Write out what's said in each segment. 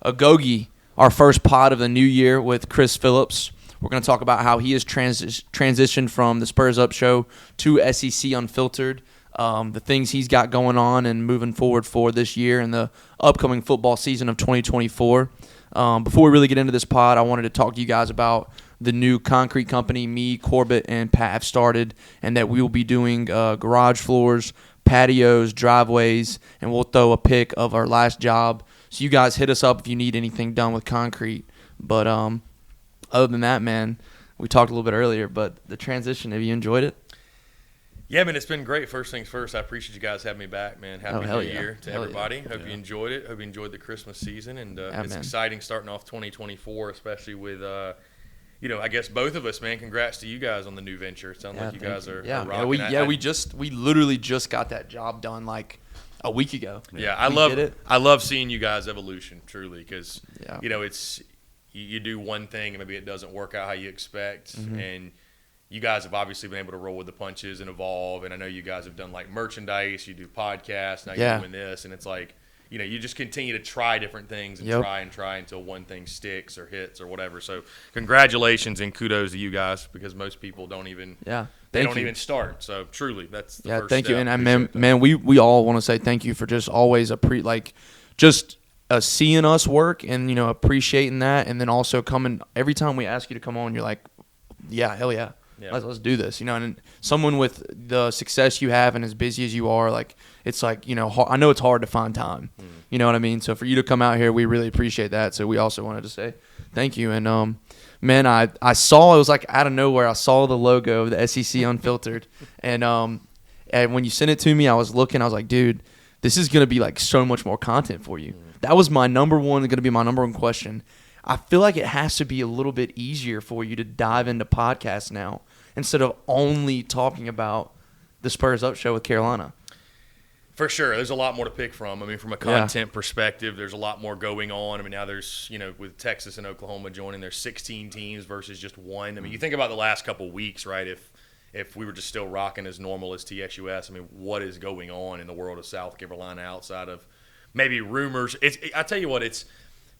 Agoge, our first pod of the new year with Chris Phillips. We're going to talk about how he has transitioned from the Spurs Up Show to SEC Unfiltered, the things he's got going on and moving forward for this year and the upcoming football season of 2024. Before we really get into this pod, I wanted to talk to you guys about the new concrete company me, Corbett, and Pat have started, and that we will be doing garage floors, patios, driveways, and we'll throw a pic of our last job. So you guys hit us up if you need anything done with concrete. But other than that, man, we talked a little bit earlier, but the transition, have you enjoyed it? Yeah, man, it's been great. First things first, I appreciate you guys having me back, man. Happy New Year to everybody. Hope you enjoyed it. Hope you enjoyed the Christmas season. And it's exciting starting off 2024, especially with, I guess both of us, man. Congrats to you guys on the new venture. It sounds like you guys are rocking it. We literally just got that job done like a week ago. Yeah, I love seeing you guys' evolution, truly, because, it's you do one thing and maybe it doesn't work out how you expect, and you guys have obviously been able to roll with the punches and evolve. And I know you guys have done like merchandise, you do podcasts, now you're doing this, and it's like, you just continue to try different things and try until one thing sticks or hits or whatever. So congratulations and kudos to you guys, because most people don't even even start. So truly, that's the first thank step. you. And man, we all want to say thank you for just always seeing us work and appreciating that, and then also coming every time we ask you to come on, you're like, yeah, hell yeah. Let's do this, and someone with the success you have and as busy as you are, like, it's like, I know it's hard to find time, you know what I mean? So for you to come out here, we really appreciate that. So we also wanted to say thank you. And, man, I saw, it was like out of nowhere, I saw the logo of the SEC Unfiltered. And when you sent it to me, I was looking, I was like, dude, this is going to be like so much more content for you. That was going to be my number one question. I feel like it has to be a little bit easier for you to dive into podcasts now instead of only talking about the Spurs Up Show with Carolina. For sure. There's a lot more to pick from. I mean, from a content perspective, there's a lot more going on. I mean, now there's, with Texas and Oklahoma joining, there's 16 teams versus just one. I mean, you think about the last couple of weeks, right? If we were just still rocking as normal as TSUS, I mean, what is going on in the world of South Carolina outside of maybe rumors? I tell you what, it's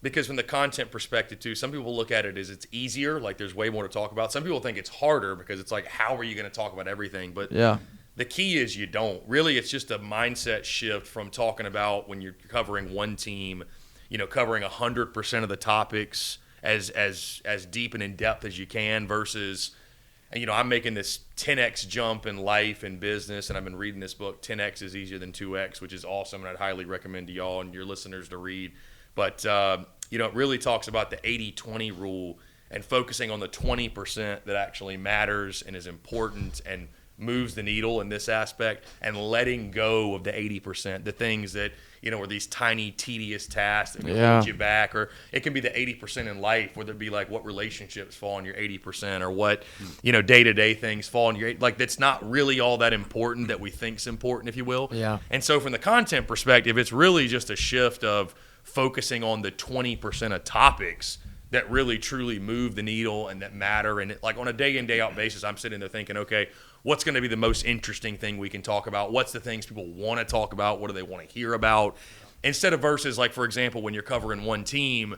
because from the content perspective, too, some people look at it as it's easier, like there's way more to talk about. Some people think it's harder because it's like, how are you going to talk about everything? But the key is you don't. Really, it's just a mindset shift from talking about when you're covering one team, covering 100% of the topics as deep and in depth as you can versus, and, I'm making this 10x jump in life and business, and I've been reading this book, 10x is easier than 2x, which is awesome, and I'd highly recommend to y'all and your listeners to read. But, it really talks about the 80-20 rule and focusing on the 20% that actually matters and is important and moves the needle in this aspect, and letting go of the 80%, the things that, are these tiny, tedious tasks that hold you back. Or it can be the 80% in life, whether it be like what relationships fall in your 80% or what, day-to-day things fall in your, like, that's not really all that important that we think's important, if you will. Yeah. And so from the content perspective, it's really just a shift of focusing on the 20% of topics that really truly move the needle and that matter. And like on a day in, day out basis, I'm sitting there thinking, okay, what's going to be the most interesting thing we can talk about? What's the things people want to talk about? What do they want to hear about? Instead of versus, like, for example, when you're covering one team,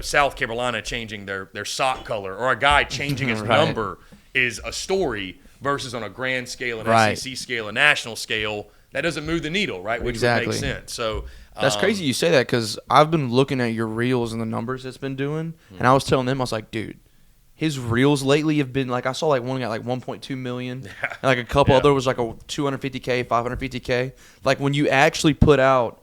South Carolina changing their sock color or a guy changing his number is a story versus on a grand scale, an SEC scale, a national scale, that doesn't move the needle, right? Which would make sense. So that's crazy you say that, because I've been looking at your reels and the numbers it's been doing, and I was telling them, I was like, dude, his reels lately have been like, I saw like one got like 1.2 million, and like a couple other was like a 250K, 550K. Like when you actually put out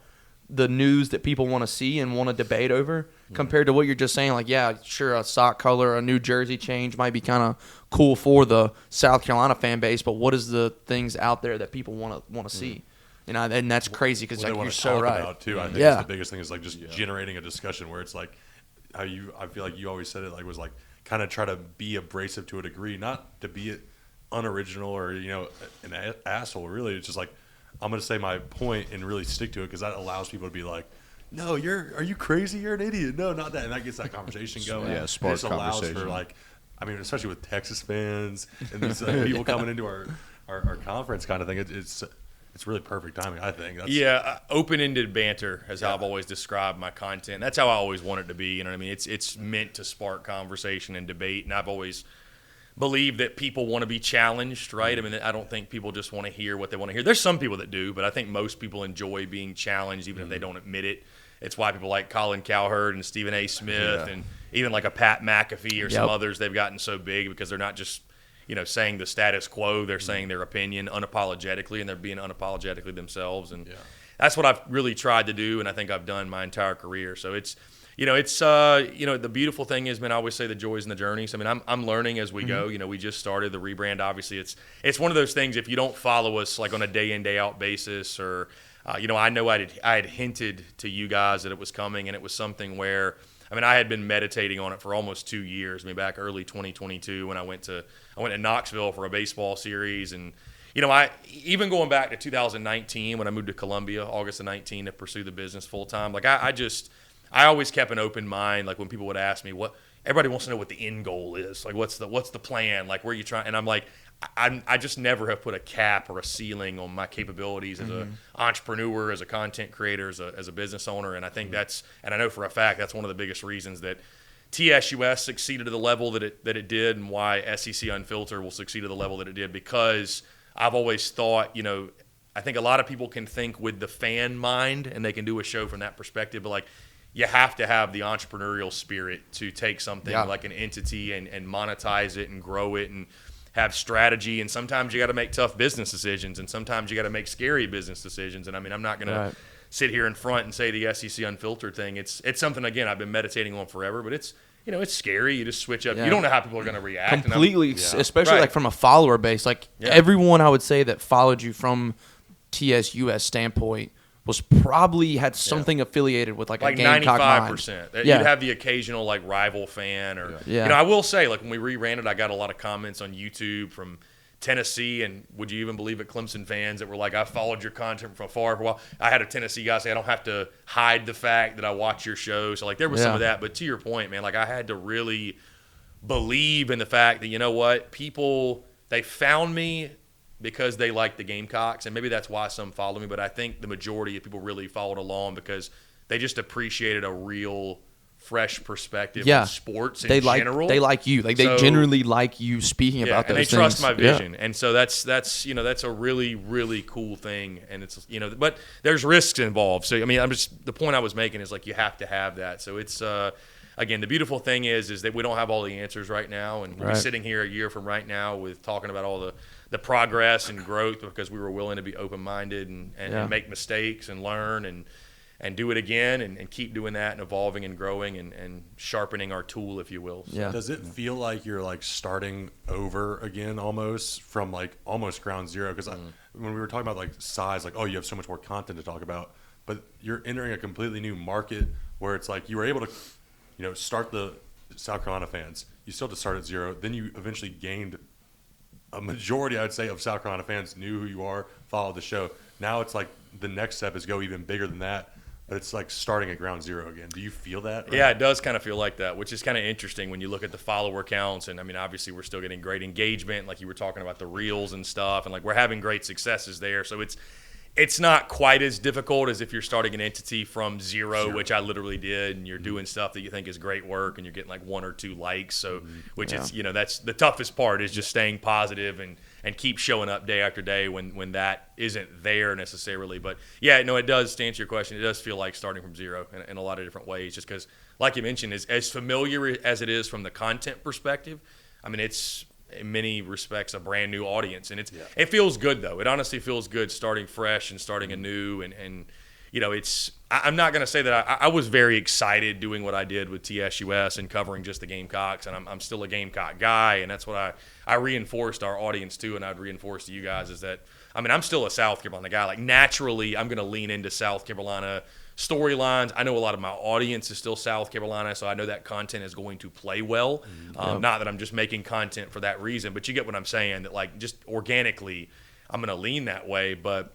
the news that people want to see and want to debate over, compared to what you're just saying, like, yeah, sure, a sock color, a New Jersey change might be kind of cool for the South Carolina fan base, but what is the things out there that people want to see? And that's crazy, because like, you're so right. About too. I think that's the biggest thing is like just generating a discussion where it's like how I feel like you always said it, like, was like kind of try to be abrasive to a degree, not to be unoriginal or an asshole. Really, it's just like, I'm gonna say my point and really stick to it, because that allows people to be like, no, are you crazy? You're an idiot. No, not that. And that gets that conversation going. Yeah, spark conversation. Allows for, like, I mean, especially with Texas fans and these people coming into our conference kind of thing. It's it's really perfect timing, I think. Open-ended banter is how I've always described my content. That's how I always want it to be. You know what I mean? It's meant to spark conversation and debate, and I've always believed that people want to be challenged, right? I mean, I don't think people just want to hear what they want to hear. There's some people that do, but I think most people enjoy being challenged, even if they don't admit it. It's why people like Colin Cowherd and Stephen A. Smith and even like a Pat McAfee or some others, they've gotten so big because they're not just saying the status quo. They're saying their opinion unapologetically, and they're being unapologetically themselves. And that's what I've really tried to do, and I think I've done my entire career. So it's the beautiful thing is, man, I always say the joys in the journey. So, I mean, I'm learning as we go. We just started the rebrand. Obviously, it's one of those things. If you don't follow us like on a day in, day out basis, or I know I had hinted to you guys that it was coming, and it was something where, I mean, I had been meditating on it for almost 2 years. I mean, back early 2022 when I went to Knoxville for a baseball series, and I even going back to 2019 when I moved to Columbia, August of 19, to pursue the business full time. Like I always kept an open mind. Like when people would ask me, what everybody wants to know what the end goal is, like what's the plan, like where you trying, and I'm like, I just never have put a cap or a ceiling on my capabilities as an entrepreneur, as a content creator, as a business owner. And I think and I know for a fact that's one of the biggest reasons that TSUS succeeded to the level that it did, and why SEC Unfiltered will succeed to the level that it did, because I've always thought, I think a lot of people can think with the fan mind and they can do a show from that perspective, but like you have to have the entrepreneurial spirit to take something like an entity and monetize it and grow it and have strategy. And sometimes you got to make tough business decisions, and sometimes you got to make scary business decisions. And I mean, I'm not going to sit here in front and say the SEC Unfiltered thing. It's something, again, I've been meditating on forever, but it's scary. You just switch up. You don't know how people are going to react. Completely, especially like from a follower base. Like everyone I would say that followed you from TSUS standpoint was probably had something affiliated with like a Gamecock 95%. You'd have the occasional like rival fan, or I will say, like when we rebranded, I got a lot of comments on YouTube from Tennessee, and would you even believe it, Clemson fans that were like, I followed your content from afar for a while. I had a Tennessee guy say, I don't have to hide the fact that I watch your show. So like there was some of that, but to your point, man, like I had to really believe in the fact that, people, they found me because they like the Gamecocks, and maybe that's why some follow me, but I think the majority of people really followed along because they just appreciated a real fresh perspective on sports in general. They like you. Like they generally like you speaking about those things. And they trust my vision. And so that's a really, really cool thing. And it's, but there's risks involved. So, I mean, the point I was making is like you have to have that. So it's, again, the beautiful thing is that we don't have all the answers right now, and we'll be sitting here a year from right now with talking about all the progress and growth because we were willing to be open-minded and make mistakes and learn and do it again and keep doing that and evolving and growing and sharpening our tool, if you will. So. Yeah. Does it feel like you're like starting over again almost from like almost ground zero? Because when we were talking about like size, like, oh, you have so much more content to talk about, but you're entering a completely new market where it's like you were able to start the South Carolina fans. You still had to start at zero. Then you eventually gained a majority, I would say, of South Carolina fans knew who you are, followed the show. Now it's like the next step is go even bigger than that, but it's like starting at ground zero again. Do you feel that? Yeah, it does kind of feel like that, which is kind of interesting when you look at the follower counts. And I mean, obviously we're still getting great engagement, like you were talking about the reels and stuff, and like we're having great successes there. So it's not quite as difficult as if you're starting an entity from zero, which I literally did, and you're doing stuff that you think is great work, and you're getting like 1 or 2 likes. So, which is, that's the toughest part, is just staying positive and keep showing up day after day when that isn't there necessarily. But yeah, no, it does, to answer your question, it does feel like starting from zero in a lot of different ways, just because, like you mentioned, as familiar as it is from the content perspective, I mean, it's in many respects a brand new audience, and it feels good though. It honestly feels good starting fresh and starting anew, and I'm not going to say that I was very excited doing what I did with TSUS and covering just the Gamecocks, and I'm still a Gamecock guy, and that's what I reinforced our audience too, and I'd reinforce to you guys is that, I mean, I'm still a South Carolina guy. Like naturally I'm going to lean into South Carolina storylines. I know a lot of my audience is still South Carolina, so I know that content is going to play well. Not that I'm just making content for that reason, but you get what I'm saying, that like just organically I'm going to lean that way. But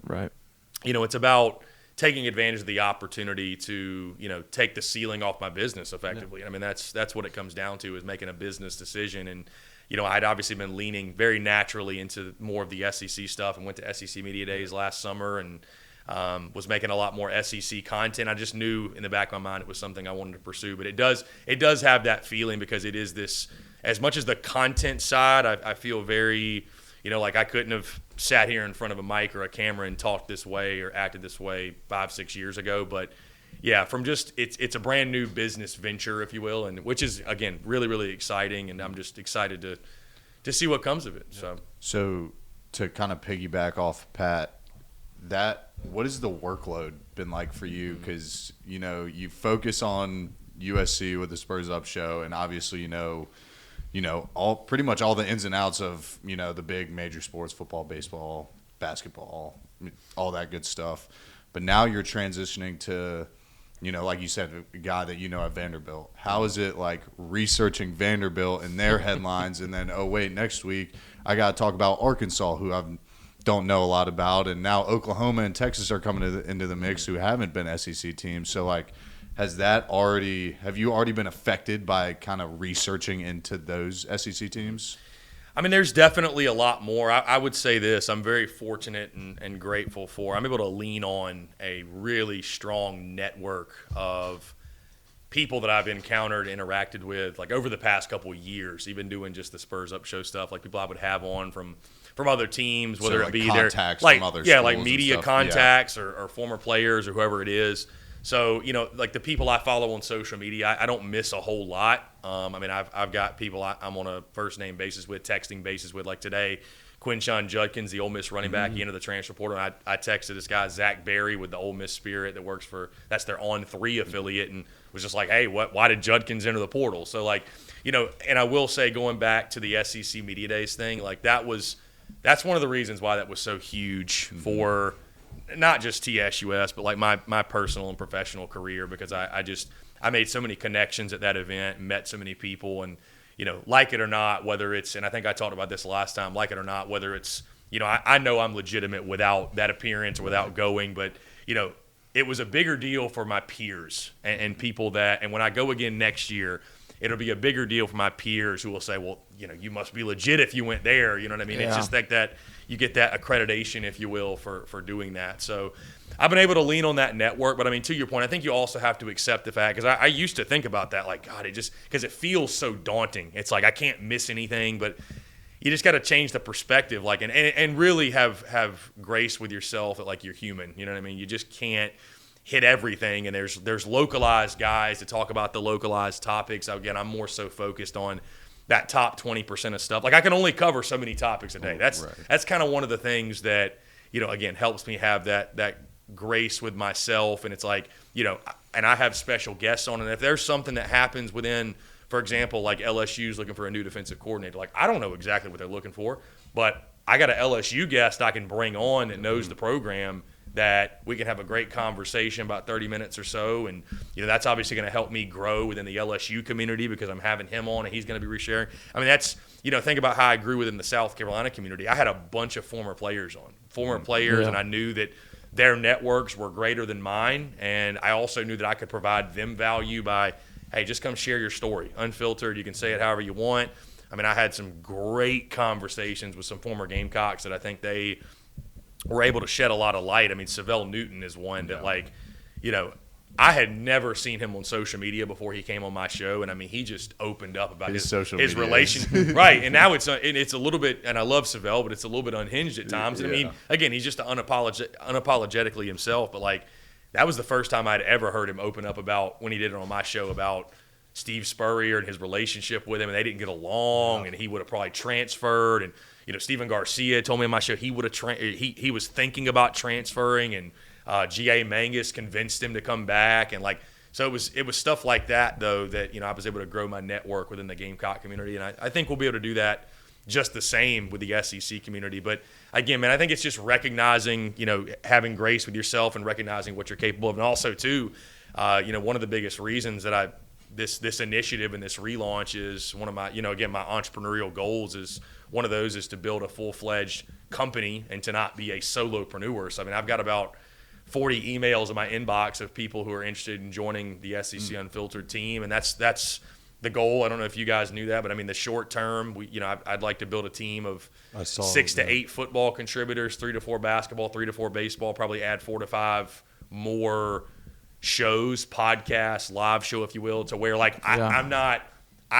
it's about taking advantage of the opportunity to take the ceiling off my business effectively. I mean, that's what it comes down to, is making a business decision. And I'd obviously been leaning very naturally into more of the SEC stuff and went to SEC Media Days last summer and was making a lot more SEC content. I just knew in the back of my mind it was something I wanted to pursue. But it does have that feeling because it is this, as much as the content side, I feel very, like I couldn't have sat here in front of a mic or a camera and talked this way or acted this way 5-6 years ago. But yeah, from just it's a brand new business venture, if you will, and which is again really, really exciting, and I'm just excited to see what comes of it. So to kind of piggyback off Pat, what has the workload been like for you? Because you focus on USC with the Spurs Up show, and obviously pretty much all the ins and outs of the big major sports, football, baseball, basketball, all that good stuff. But now you're transitioning to like you said, a guy that at Vanderbilt. How is it like researching Vanderbilt and their headlines, and then next week I got to talk about Arkansas, who I don't know a lot about, and now Oklahoma and Texas are coming into the mix, who haven't been SEC teams. So like, have you already been affected by kind of researching into those SEC teams? I mean, there's definitely a lot more. I would say this. I'm very fortunate and grateful for. I'm able to lean on a really strong network of people that I've encountered, interacted with, like over the past couple of years, even doing just the Spurs Up show stuff, like people I would have on from other teams, whether it be their from other schools, like media contacts or former players or whoever it is. So, like the people I follow on social media, I don't miss a whole lot. I mean, I've got people I'm on a first-name basis with, texting basis with. Like today, Quinshon Judkins, the Ole Miss running back, he entered the transfer portal. And I texted this guy, Zach Berry, with the Ole Miss Spirit that works that's their On3 affiliate, and was just like, hey, why did Judkins enter the portal? So, like, and I will say, going back to the SEC Media Days thing, like that's one of the reasons why that was so huge for – not just TSUS, but like my personal and professional career, because I made so many connections at that event, met so many people, and like it or not, whether it's, and I think I talked about this last time, like it or not, whether it's I know I'm legitimate without that appearance or without going, but it was a bigger deal for my peers and people and when I go again next year, it'll be a bigger deal for my peers who will say, well, you must be legit if you went there. You know what I mean? Yeah. It's just like that you get that accreditation, if you will, for doing that. So I've been able to lean on that network. But, I mean, to your point, I think you also have to accept the fact, because I used to think about that, like, God, because it feels so daunting. It's like I can't miss anything, but you just got to change the perspective, like, and really have grace with yourself that, like, you're human. You know what I mean? You just can't hit everything, and there's localized guys to talk about the localized topics. Again, I'm more so focused on that top 20% of stuff. Like, I can only cover so many topics a day. That's kind of one of the things that, again, helps me have that grace with myself. And it's like, and I have special guests on. And if there's something that happens within, for example, like LSU's looking for a new defensive coordinator, like I don't know exactly what they're looking for, but I got an LSU guest I can bring on that knows the program, that we can have a great conversation about 30 minutes or so. And, that's obviously going to help me grow within the LSU community because I'm having him on and he's going to be resharing. I mean, that's, think about how I grew within the South Carolina community. I had a bunch of former players on, and I knew that their networks were greater than mine. And I also knew that I could provide them value by, hey, just come share your story. Unfiltered, you can say it however you want. I mean, I had some great conversations with some former Gamecocks that I think they were able to shed a lot of light. I mean, Savell Newton is one that, like, I had never seen him on social media before he came on my show, and I mean, he just opened up about his relation, right? And now it's a little bit, and I love Savell, but it's a little bit unhinged at times. And I mean, again, he's just unapologetically himself. But like, that was the first time I'd ever heard him open up about, when he did it on my show, about Steve Spurrier and his relationship with him, and they didn't get along, and he would have probably transferred. And Stephen Garcia told me on my show he would have he was thinking about transferring, and G.A. Mangus convinced him to come back, and like, so it was stuff like that though that I was able to grow my network within the Gamecock community, and I think we'll be able to do that just the same with the SEC community. But again, man, I think it's just recognizing, having grace with yourself and recognizing what you're capable of, and also too, one of the biggest reasons that this initiative and this relaunch is one of my, again, my entrepreneurial goals is one of those is to build a full-fledged company and to not be a solopreneur. So, I mean, I've got about 40 emails in my inbox of people who are interested in joining the SEC Unfiltered team. And that's the goal. I don't know if you guys knew that, but I mean, the short term, I'd like to build a team of 6 to 8 football contributors, 3 to 4 basketball, 3 to 4 baseball, probably add 4 to 5 more shows, podcasts, live show, if you will, to where I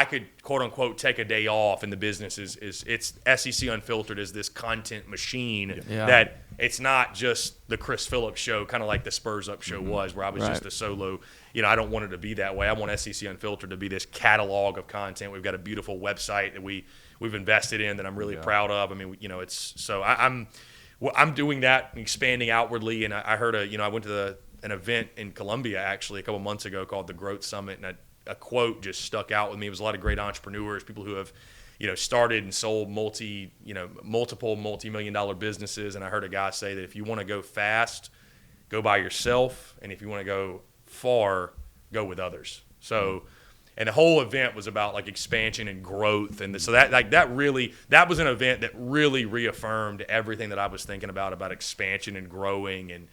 could quote unquote take a day off, and the business is it's SEC Unfiltered is this content machine that it's not just the Chris Phillips show, kind of like the Spurs Up show was, where I was just a solo. I don't want it to be that way. I want SEC Unfiltered to be this catalog of content. We've got a beautiful website that we've invested in that I'm really proud of. I mean, it's so I'm doing that, expanding outwardly, and I heard I went to an event in Columbia actually a couple months ago called the Growth Summit, and a quote just stuck out with me. It was a lot of great entrepreneurs, people who have, started and sold multiple multi-million-dollar businesses. And I heard a guy say that if you want to go fast, go by yourself, and if you want to go far, go with others. So, and the whole event was about like expansion and growth, and so that was an event that really reaffirmed everything that I was thinking about expansion and growing, and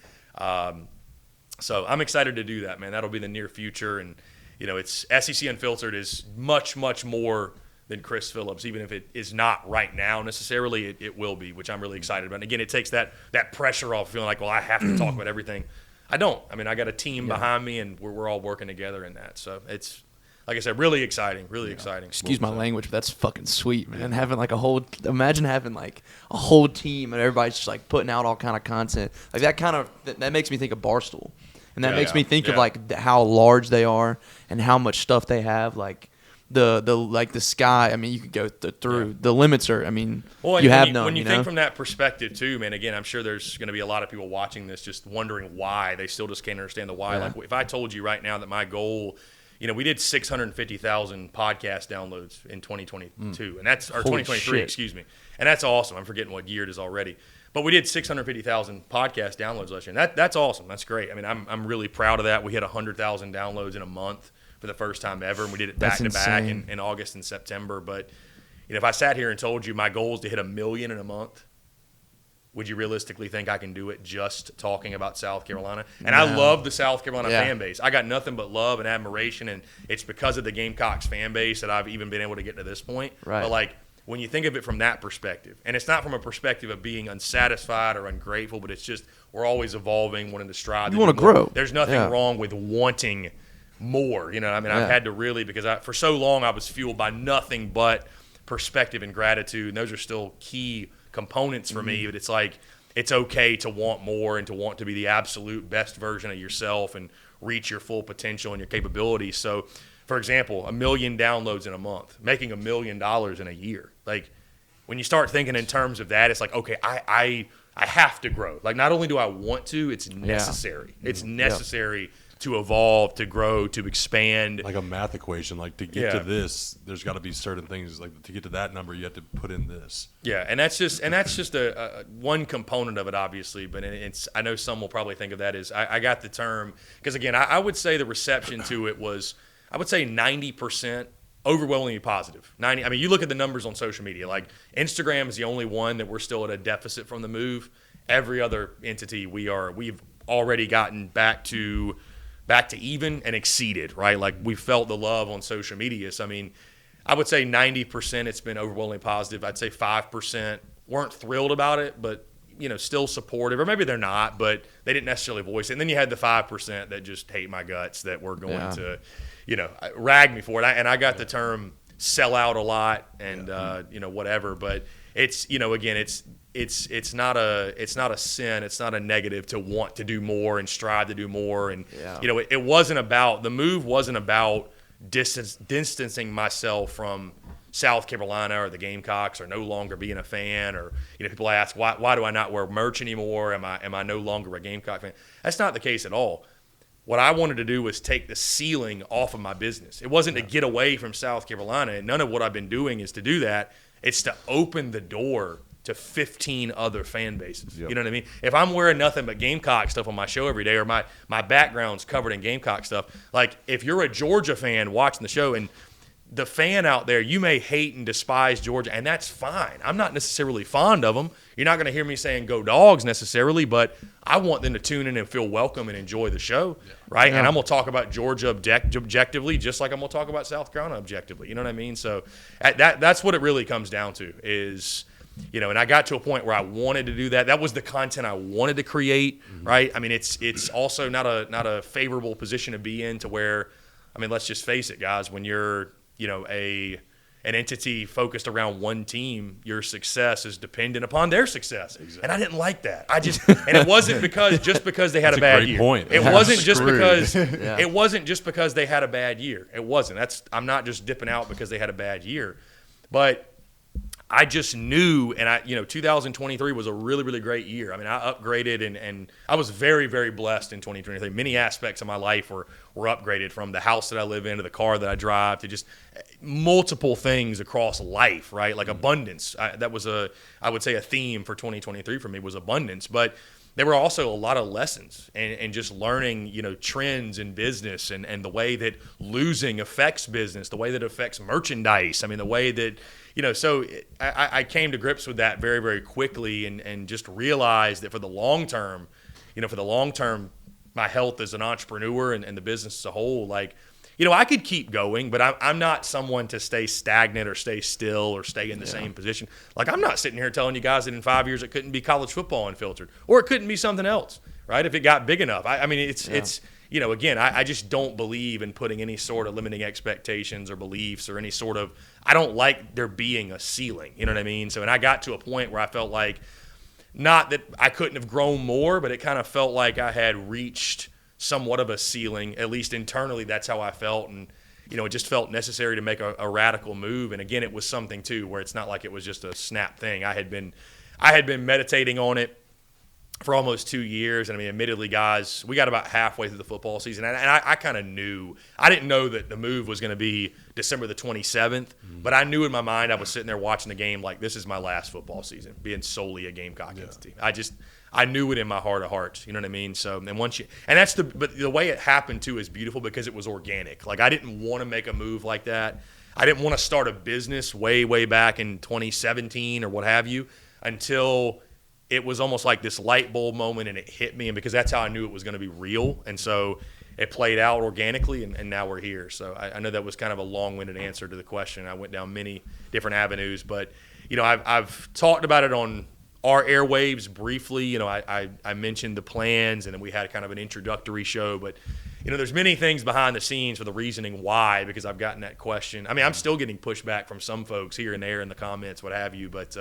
so I'm excited to do that, man. That'll be the near future, and it's SEC Unfiltered is much, much more than Chris Phillips, even if it is not right now necessarily. It will be, which I'm really excited about. And again, it takes that pressure off, feeling like, well, I have to talk about everything. I don't. I mean, I got a team behind me, and we're all working together in that. So it's, like I said, really exciting, exciting. Excuse my language, but that's fucking sweet, man. Having like imagine having like a whole team and everybody's just like putting out all kind of content. Like that makes me think of Barstool. And that makes me think of like how large they are and how much stuff they have. Like the sky. I mean, you could go through the limits are. I mean, you have none. When you think from that perspective too, man. Again, I'm sure there's going to be a lot of people watching this just wondering why. They still just can't understand the why. Yeah. Like if I told you right now that my goal, we did 650,000 podcast downloads in 2022, and that's or 2023. Excuse me, and that's awesome. I'm forgetting what year it is already. But we did 650,000 podcast downloads last year, and that's awesome. That's great. I mean, I'm really proud of that. We hit 100,000 downloads in a month for the first time ever, and we did it back to back in August and September. But if I sat here and told you my goal is to hit 1 million in a month, would you realistically think I can do it just talking about South Carolina? And I love the South Carolina fan base. I got nothing but love and admiration, and it's because of the Gamecocks fan base that I've even been able to get to this point. Right. But like, when you think of it from that perspective, and it's not from a perspective of being unsatisfied or ungrateful, but it's just we're always evolving, wanting to strive. You want to grow. There's nothing wrong with wanting more. I mean, I've had to really, because for so long I was fueled by nothing but perspective and gratitude, and those are still key components for me. But it's like it's okay to want more and to want to be the absolute best version of yourself and reach your full potential and your capabilities. So, for example, 1 million downloads in a month, making $1 million in a year. Like, when you start thinking in terms of that, it's like, okay, I have to grow. Like, not only do I want to, it's necessary. It's necessary to evolve, to grow, to expand. Like a math equation. Like, to get to this, there's got to be certain things. Like, to get to that number, you have to put in this. Yeah, and that's just a one component of it, obviously. But I know some will probably think of that as I got the term because again, I would say the reception to it was, I would say 90% overwhelmingly positive. 90. I mean, you look at the numbers on social media. Like Instagram is the only one that we're still at a deficit from the move. Every other entity we've already gotten back to even and exceeded. Right? Like we felt the love on social media. So I mean, I would say 90% it's been overwhelmingly positive. I'd say 5% weren't thrilled about it, but still supportive, or maybe they're not, but they didn't necessarily voice it. And then you had the 5% that just hate my guts that were going to, rag me for it. And I got the term sell out a lot and, whatever, but it's, again, it's not a sin. It's not a negative to want to do more and strive to do more. And, it wasn't about, the move wasn't about distancing myself from South Carolina or the Gamecocks or no longer being a fan, or people ask why do I not wear merch anymore? Am I no longer a Gamecock fan? That's not the case at all. What I wanted to do was take the ceiling off of my business. It wasn't to get away from South Carolina, and none of what I've been doing is to do that. It's to open the door to 15 other fan bases. Yep. You know what I mean? If I'm wearing nothing but Gamecock stuff on my show every day, or my background's covered in Gamecock stuff, like if you're a Georgia fan watching the show and the fan out there, you may hate and despise Georgia, and that's fine. I'm not necessarily fond of them. You're not going to hear me saying go Dogs necessarily, but I want them to tune in and feel welcome and enjoy the show, right? Yeah. And I'm going to talk about Georgia objectively, just like I'm going to talk about South Carolina objectively. You know what I mean? So that's what it really comes down to is, you know, and I got to a point where I wanted to do that. That was the content I wanted to create, right? I mean, it's also not a favorable position to be in to where, I mean, let's just face it, guys, when you're, you know, an entity focused around one team, your success is dependent upon their success. Exactly. And I didn't like that. And it wasn't because they had a bad year. Point. It wasn't just because it wasn't just because they had a bad year. It wasn't. I'm not just dipping out because they had a bad year. But I just knew, and 2023 was a really, really great year. I mean, I upgraded, and I was very, very blessed in 2023. Many aspects of my life were upgraded, from the house that I live in to the car that I drive to just multiple things across life, right? Like abundance. That was I would say a theme for 2023 for me was abundance. But there were also a lot of lessons and just learning, you know, trends in business and the way that losing affects business, the way that it affects merchandise. I mean, the way that, you know, so I came to grips with that very, very quickly and just realized that for the long term, my health as an entrepreneur and the business as a whole, like, you know, I could keep going, but I'm not someone to stay stagnant or stay still or stay in the same position. Like, I'm not sitting here telling you guys that in 5 years it couldn't be college football unfiltered, or it couldn't be something else, right? If it got big enough. I mean, it's you know, again, I just don't believe in putting any sort of limiting expectations or beliefs or any sort of – I don't like there being a ceiling, you know what I mean? So, and I got to a point where I felt like – not that I couldn't have grown more, but it kind of felt like I had reached – somewhat of a ceiling, at least internally. That's how I felt, and you know, it just felt necessary to make a radical move. And again, it was something too where it's not like it was just a snap thing. I had been meditating on it for almost 2 years, and I mean, admittedly, guys, we got about halfway through the football season, and I kind of knew. I didn't know that the move was going to be December the 27th, but I knew in my mind I was sitting there watching the game like, this is my last football season, being solely a Gamecock entity. I knew it in my heart of hearts, you know what I mean? So, and but the way it happened too is beautiful because it was organic. Like, I didn't want to make a move like that. I didn't want to start a business way, way back in 2017 or what have you until it was almost like this light bulb moment and it hit me, and because that's how I knew it was going to be real. And so it played out organically, and now we're here. So I know that was kind of a long-winded answer to the question. I went down many different avenues, but, you know, I've talked about it on our airwaves briefly. You know, I mentioned the plans, and then we had kind of an introductory show, but you know, there's many things behind the scenes for the reasoning why, because I've gotten that question. I mean, I'm still getting pushback from some folks here and there in the comments, what have you, but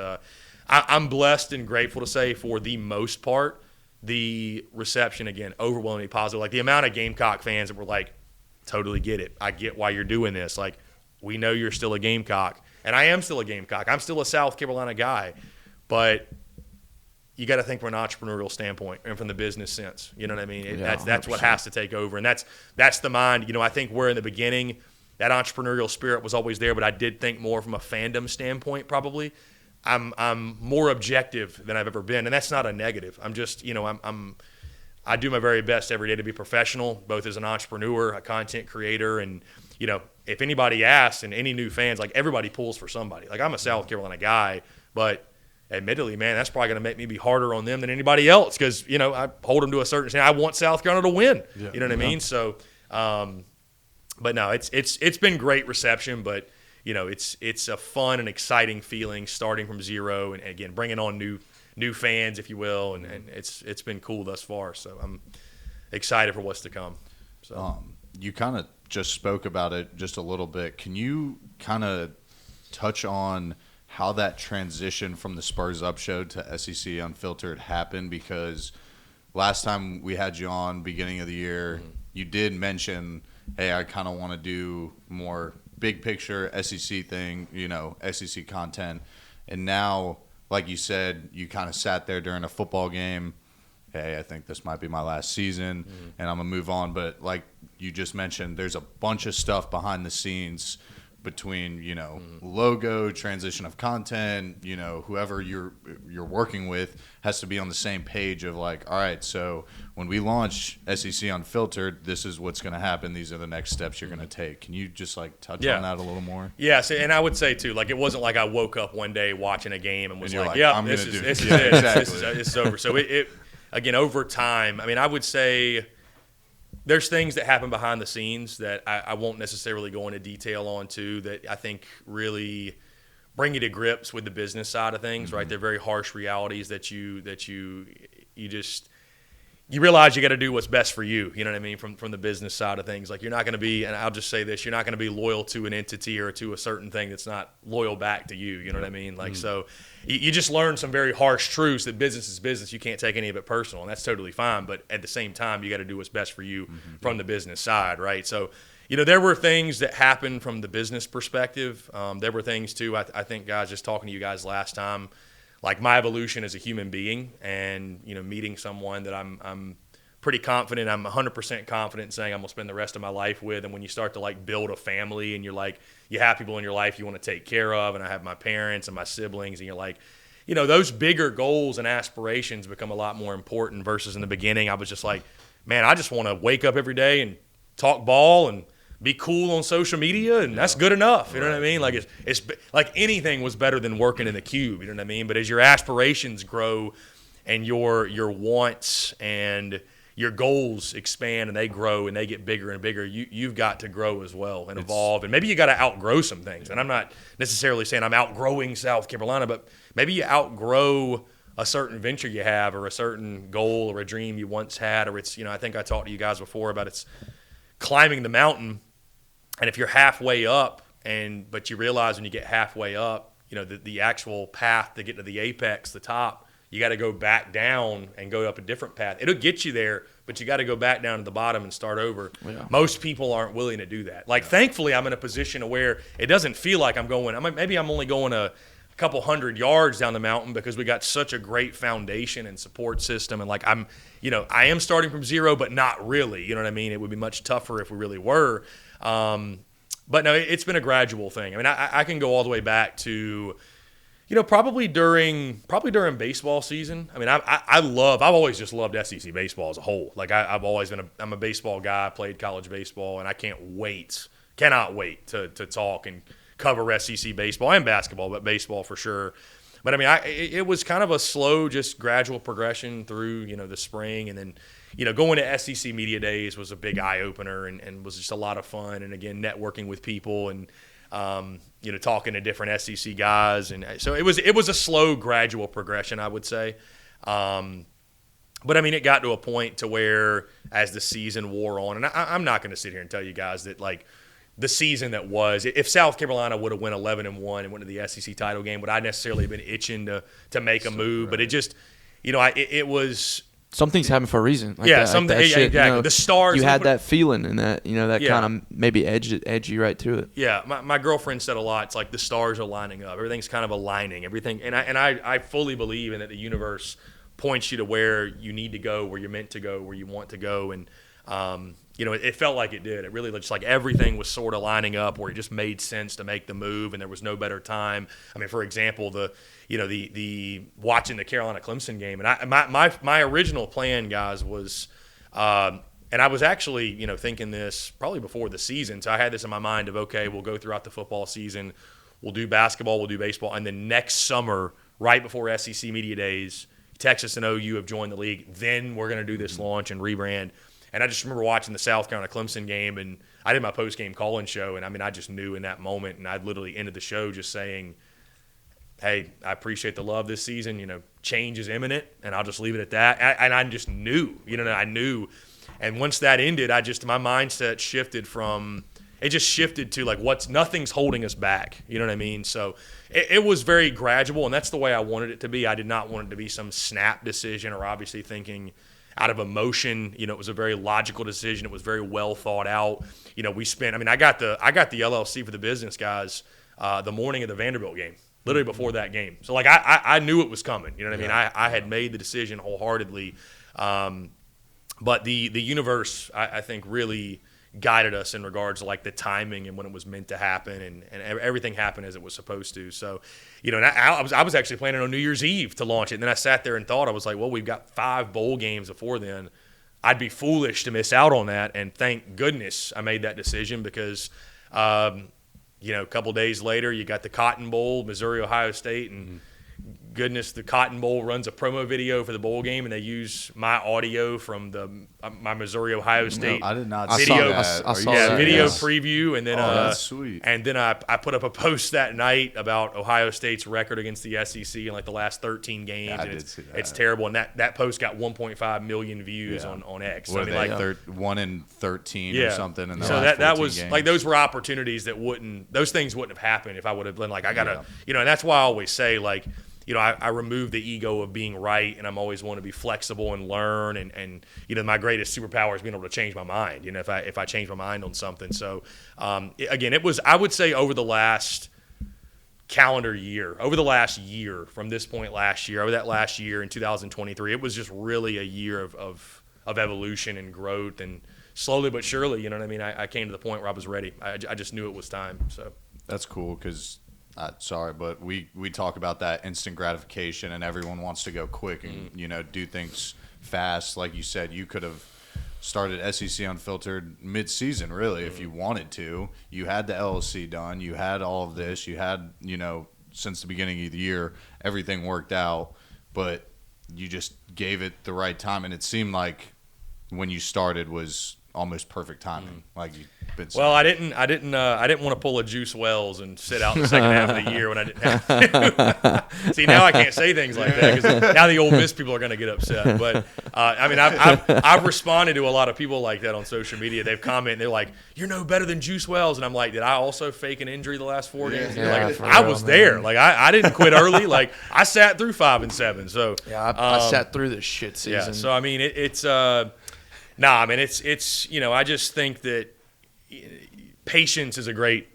I'm blessed and grateful to say, for the most part, the reception, again, overwhelmingly positive. Like, the amount of Gamecock fans that were like, totally get it. I get why you're doing this. Like, we know you're still a Gamecock, and I am still a Gamecock. I'm still a South Carolina guy, but you got to think from an entrepreneurial standpoint and from the business sense. You know what I mean? That's what has to take over, and that's the mind. You know, I think we're in the beginning, that entrepreneurial spirit was always there, but I did think more from a fandom standpoint. Probably, I'm more objective than I've ever been, and that's not a negative. I'm just, you know, I do my very best every day to be professional, both as an entrepreneur, a content creator, and you know, if anybody asks, and any new fans, like, everybody pulls for somebody. Like, I'm a South Carolina guy, but admittedly, man, that's probably going to make me be harder on them than anybody else, because, you know, I hold them to a certain standard. I want South Carolina to win. Yeah, you know what I mean? So, but no, it's been great reception, but, you know, it's a fun and exciting feeling starting from zero, and again, bringing on new fans, if you will, and it's been cool thus far. So I'm excited for what's to come. So you kind of just spoke about it just a little bit. Can you kind of touch on how that transition from the Spurs Up show to SEC Unfiltered happened? Because last time we had you on, beginning of the year, you did mention, hey, I kind of want to do more big picture SEC thing, you know, SEC content. And now, like you said, you kind of sat there during a football game, hey, I think this might be my last season, and I'm going to move on. But like you just mentioned, there's a bunch of stuff behind the scenes between, you know, logo, transition of content, you know, whoever you're working with has to be on the same page of like, all right, so when we launch SEC Unfiltered, this is what's going to happen. These are the next steps you're going to take. Can you just like touch on that a little more? Yeah, so, and I would say too, like it wasn't like I woke up one day watching a game and was and like, yeah, this is it. This is over. So it again, over time, I mean, I would say there's things that happen behind the scenes that I won't necessarily go into detail on too, that I think really bring you to grips with the business side of things, right? They're very harsh realities that you just you realize you got to do what's best for you. You know what I mean? From the business side of things, like you're not going to be, and I'll just say this, you're not going to be loyal to an entity or to a certain thing that's not loyal back to you. You know what I mean? Like, so you just learn some very harsh truths that business is business. You can't take any of it personal, and that's totally fine. But at the same time, you got to do what's best for you from the business side, right? So, you know, there were things that happened from the business perspective. There were things too. I think, guys, just talking to you guys last time, like my evolution as a human being, and you know, meeting someone that I'm pretty confident, I'm 100% confident in saying I'm gonna spend the rest of my life with. And when you start to like build a family, and you're like, you have people in your life you want to take care of, and I have my parents and my siblings, and you're like, you know, those bigger goals and aspirations become a lot more important versus in the beginning. I was just like, man, I just want to wake up every day and talk ball and be cool on social media, and that's good enough. You know what I mean? Like it's like anything was better than working in the cube. You know what I mean? But as your aspirations grow, and your wants and your goals expand and they grow and they get bigger and bigger, you've got to grow as well and evolve. And maybe you got to outgrow some things. And I'm not necessarily saying I'm outgrowing South Carolina, but maybe you outgrow a certain venture you have, or a certain goal or a dream you once had, or it's, you know, I think I talked to you guys before about it's climbing the mountain. And if you're halfway up, but you realize when you get halfway up, you know, the actual path to get to the apex, the top, you got to go back down and go up a different path. It'll get you there, but you got to go back down to the bottom and start over. Yeah. Most people aren't willing to do that. Like, thankfully, I'm in a position where it doesn't feel like I'm going. Maybe I'm only going a couple hundred yards down the mountain because we got such a great foundation and support system. And like I am starting from zero, but not really. You know what I mean? It would be much tougher if we really were. But no, it's been a gradual thing. I mean, I can go all the way back to, you know, probably during baseball season. I mean, I've always just loved SEC baseball as a whole. Like I've always been I'm a baseball guy, played college baseball, and I cannot wait to talk and cover SEC baseball and basketball, but baseball for sure. But I mean, it was kind of a slow, just gradual progression through, you know, the spring, and then, you know, going to SEC Media Days was a big eye opener and was just a lot of fun. And again, networking with people and, you know, talking to different SEC guys. And so it was a slow, gradual progression, I would say. But I mean, it got to a point to where as the season wore on, and I'm not going to sit here and tell you guys that like the season that was, if South Carolina would have went 11-1 and went to the SEC title game, would I necessarily have been itching to make a move? Right. But it just, you know, it was. Some things happen for a reason. Like exactly. You know, the stars. You had that feeling, and that, you know, that kind of maybe edged you right to it. Yeah, my girlfriend said a lot. It's like the stars are lining up. Everything's kind of aligning. Everything, and I fully believe in that. The universe points you to where you need to go, where you're meant to go, where you want to go, and you know, it felt like it did. It really just like everything was sort of lining up where it just made sense to make the move, and there was no better time. I mean, for example, the watching the Carolina Clemson game, and my original plan, guys, was, and I was actually, you know, thinking this probably before the season. So I had this in my mind of, okay, we'll go throughout the football season, we'll do basketball, we'll do baseball, and then next summer, right before SEC Media Days, Texas and OU have joined the league. Then we're going to do this launch and rebrand. And I just remember watching the South Carolina Clemson game, and I did my post-game call-in show, and I mean, I just knew in that moment, and I literally ended the show just saying, hey, I appreciate the love this season. You know, change is imminent, and I'll just leave it at that. And I just knew, you know, I knew. And once that ended, my mindset shifted to like nothing's holding us back. You know what I mean? So it was very gradual, and that's the way I wanted it to be. I did not want it to be some snap decision or obviously thinking out of emotion. You know, it was a very logical decision. It was very well thought out. You know, I got the LLC for the business guys the morning of the Vanderbilt game, literally before that game. So like I knew it was coming. You know what I mean? I had made the decision wholeheartedly. But the universe, I think, really guided us in regards to like the timing and when it was meant to happen, and everything happened as it was supposed to. So, and I was actually planning on New Year's Eve to launch it. And then I sat there and thought, I was like, well, we've got 5 bowl games before then. I'd be foolish to miss out on that. And thank goodness I made that decision because, a couple days later, you got the Cotton Bowl, Missouri, Ohio State, and goodness, the Cotton Bowl runs a promo video for the bowl game, and they use my audio from my Missouri Ohio State. No, I did not video. I saw that. Video preview, and then that's sweet. And then I put up a post that night about Ohio State's record against the SEC in like the last 13 games. Yeah, I and did see that. It's terrible, and that post got 1.5 million views on X. What So, I mean, are they, 1 in 13 or something? In the so last that 14 was games. like those were opportunities those things wouldn't have happened if I would have been like I gotta and that's why I always say like. I remove the ego of being right, and I'm always want to be flexible and learn. And my greatest superpower is being able to change my mind. If I change my mind on something. So again, it was, I would say, over the last calendar year, over the last year from this point last year, over that last year in 2023, it was just really a year of evolution and growth, and slowly but surely, I came to the point where I was ready. I just knew it was time. So that's cool because. Sorry, but we talk about that instant gratification, and everyone wants to go quick and do things fast. Like you said, you could have started SEC Unfiltered mid-season, really, if you wanted to. You had the LLC done. You had all of this. You had since the beginning of the year, everything worked out, but you just gave it the right time, and it seemed like when you started was almost perfect timing. Like you. Well, I didn't want to pull a Juice Wells and sit out the second half of the year when I didn't have to. See, now I can't say things like that because now the Ole Miss people are going to get upset. But I've responded to a lot of people like that on social media. They've commented, they're like, "You're no better than Juice Wells," and I'm like, "Did I also fake an injury the last 4 games?" Yeah, I was there. Like I didn't quit early. Like I sat through 5 and 7. So yeah, I sat through this shit season. Yeah. So I mean, it's I just think that patience is a great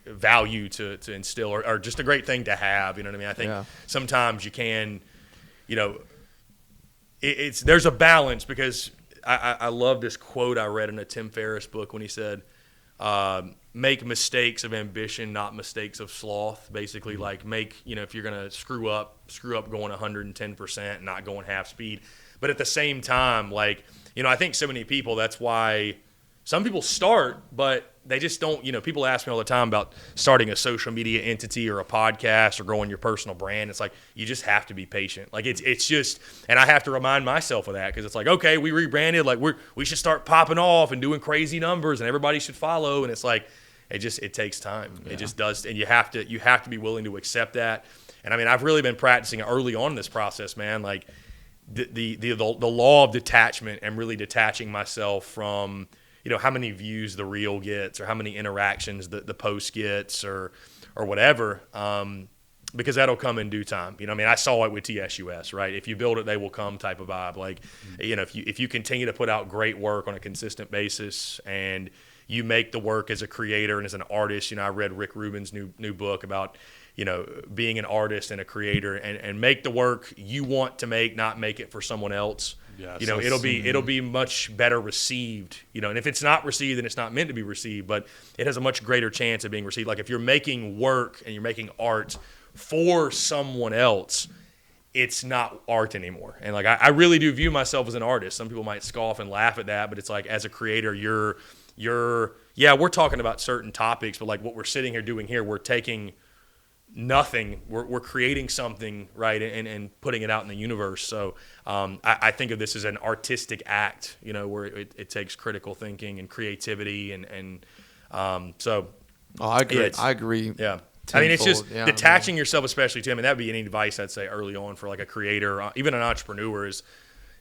value to instill, or just a great thing to have. I think sometimes you can, there's a balance, because I love this quote I read in a Tim Ferriss book when he said, make mistakes of ambition, not mistakes of sloth. Basically, like if you're gonna screw up going 110% and not going half speed. But at the same time, I think so many people, that's why some people start, but they just don't, people ask me all the time about starting a social media entity or a podcast or growing your personal brand. It's like, you just have to be patient. Like it's just, and I have to remind myself of that, because it's like, okay, we rebranded, like we should start popping off and doing crazy numbers and everybody should follow. And it's like, it takes time. Yeah. It just does. And you have to be willing to accept that. And I've really been practicing early on in this process, man. Like the law of detachment, and really detaching myself from, how many views the reel gets, or how many interactions the post gets, or whatever, because that'll come in due time. I saw it with TSUS, right? If you build it, they will come type of vibe. Like, if you continue to put out great work on a consistent basis, and you make the work as a creator and as an artist. I read Rick Rubin's new book about, being an artist and a creator, and make the work you want to make, not make it for someone else. Yeah, it'll be much better received, and if it's not received, then it's not meant to be received, but it has a much greater chance of being received. Like if you're making work and you're making art for someone else, it's not art anymore. And like, I really do view myself as an artist. Some people might scoff and laugh at that, but it's like, as a creator, we're talking about certain topics, but like what we're sitting here doing here, we're taking nothing, we're creating something, right, and putting it out in the universe. So I think of this as an artistic act, where it takes critical thinking and creativity, and so. Oh, I agree. I agree. Yeah. It's just detaching yourself, especially too. That'd be any advice I'd say early on for like a creator, even an entrepreneur, is,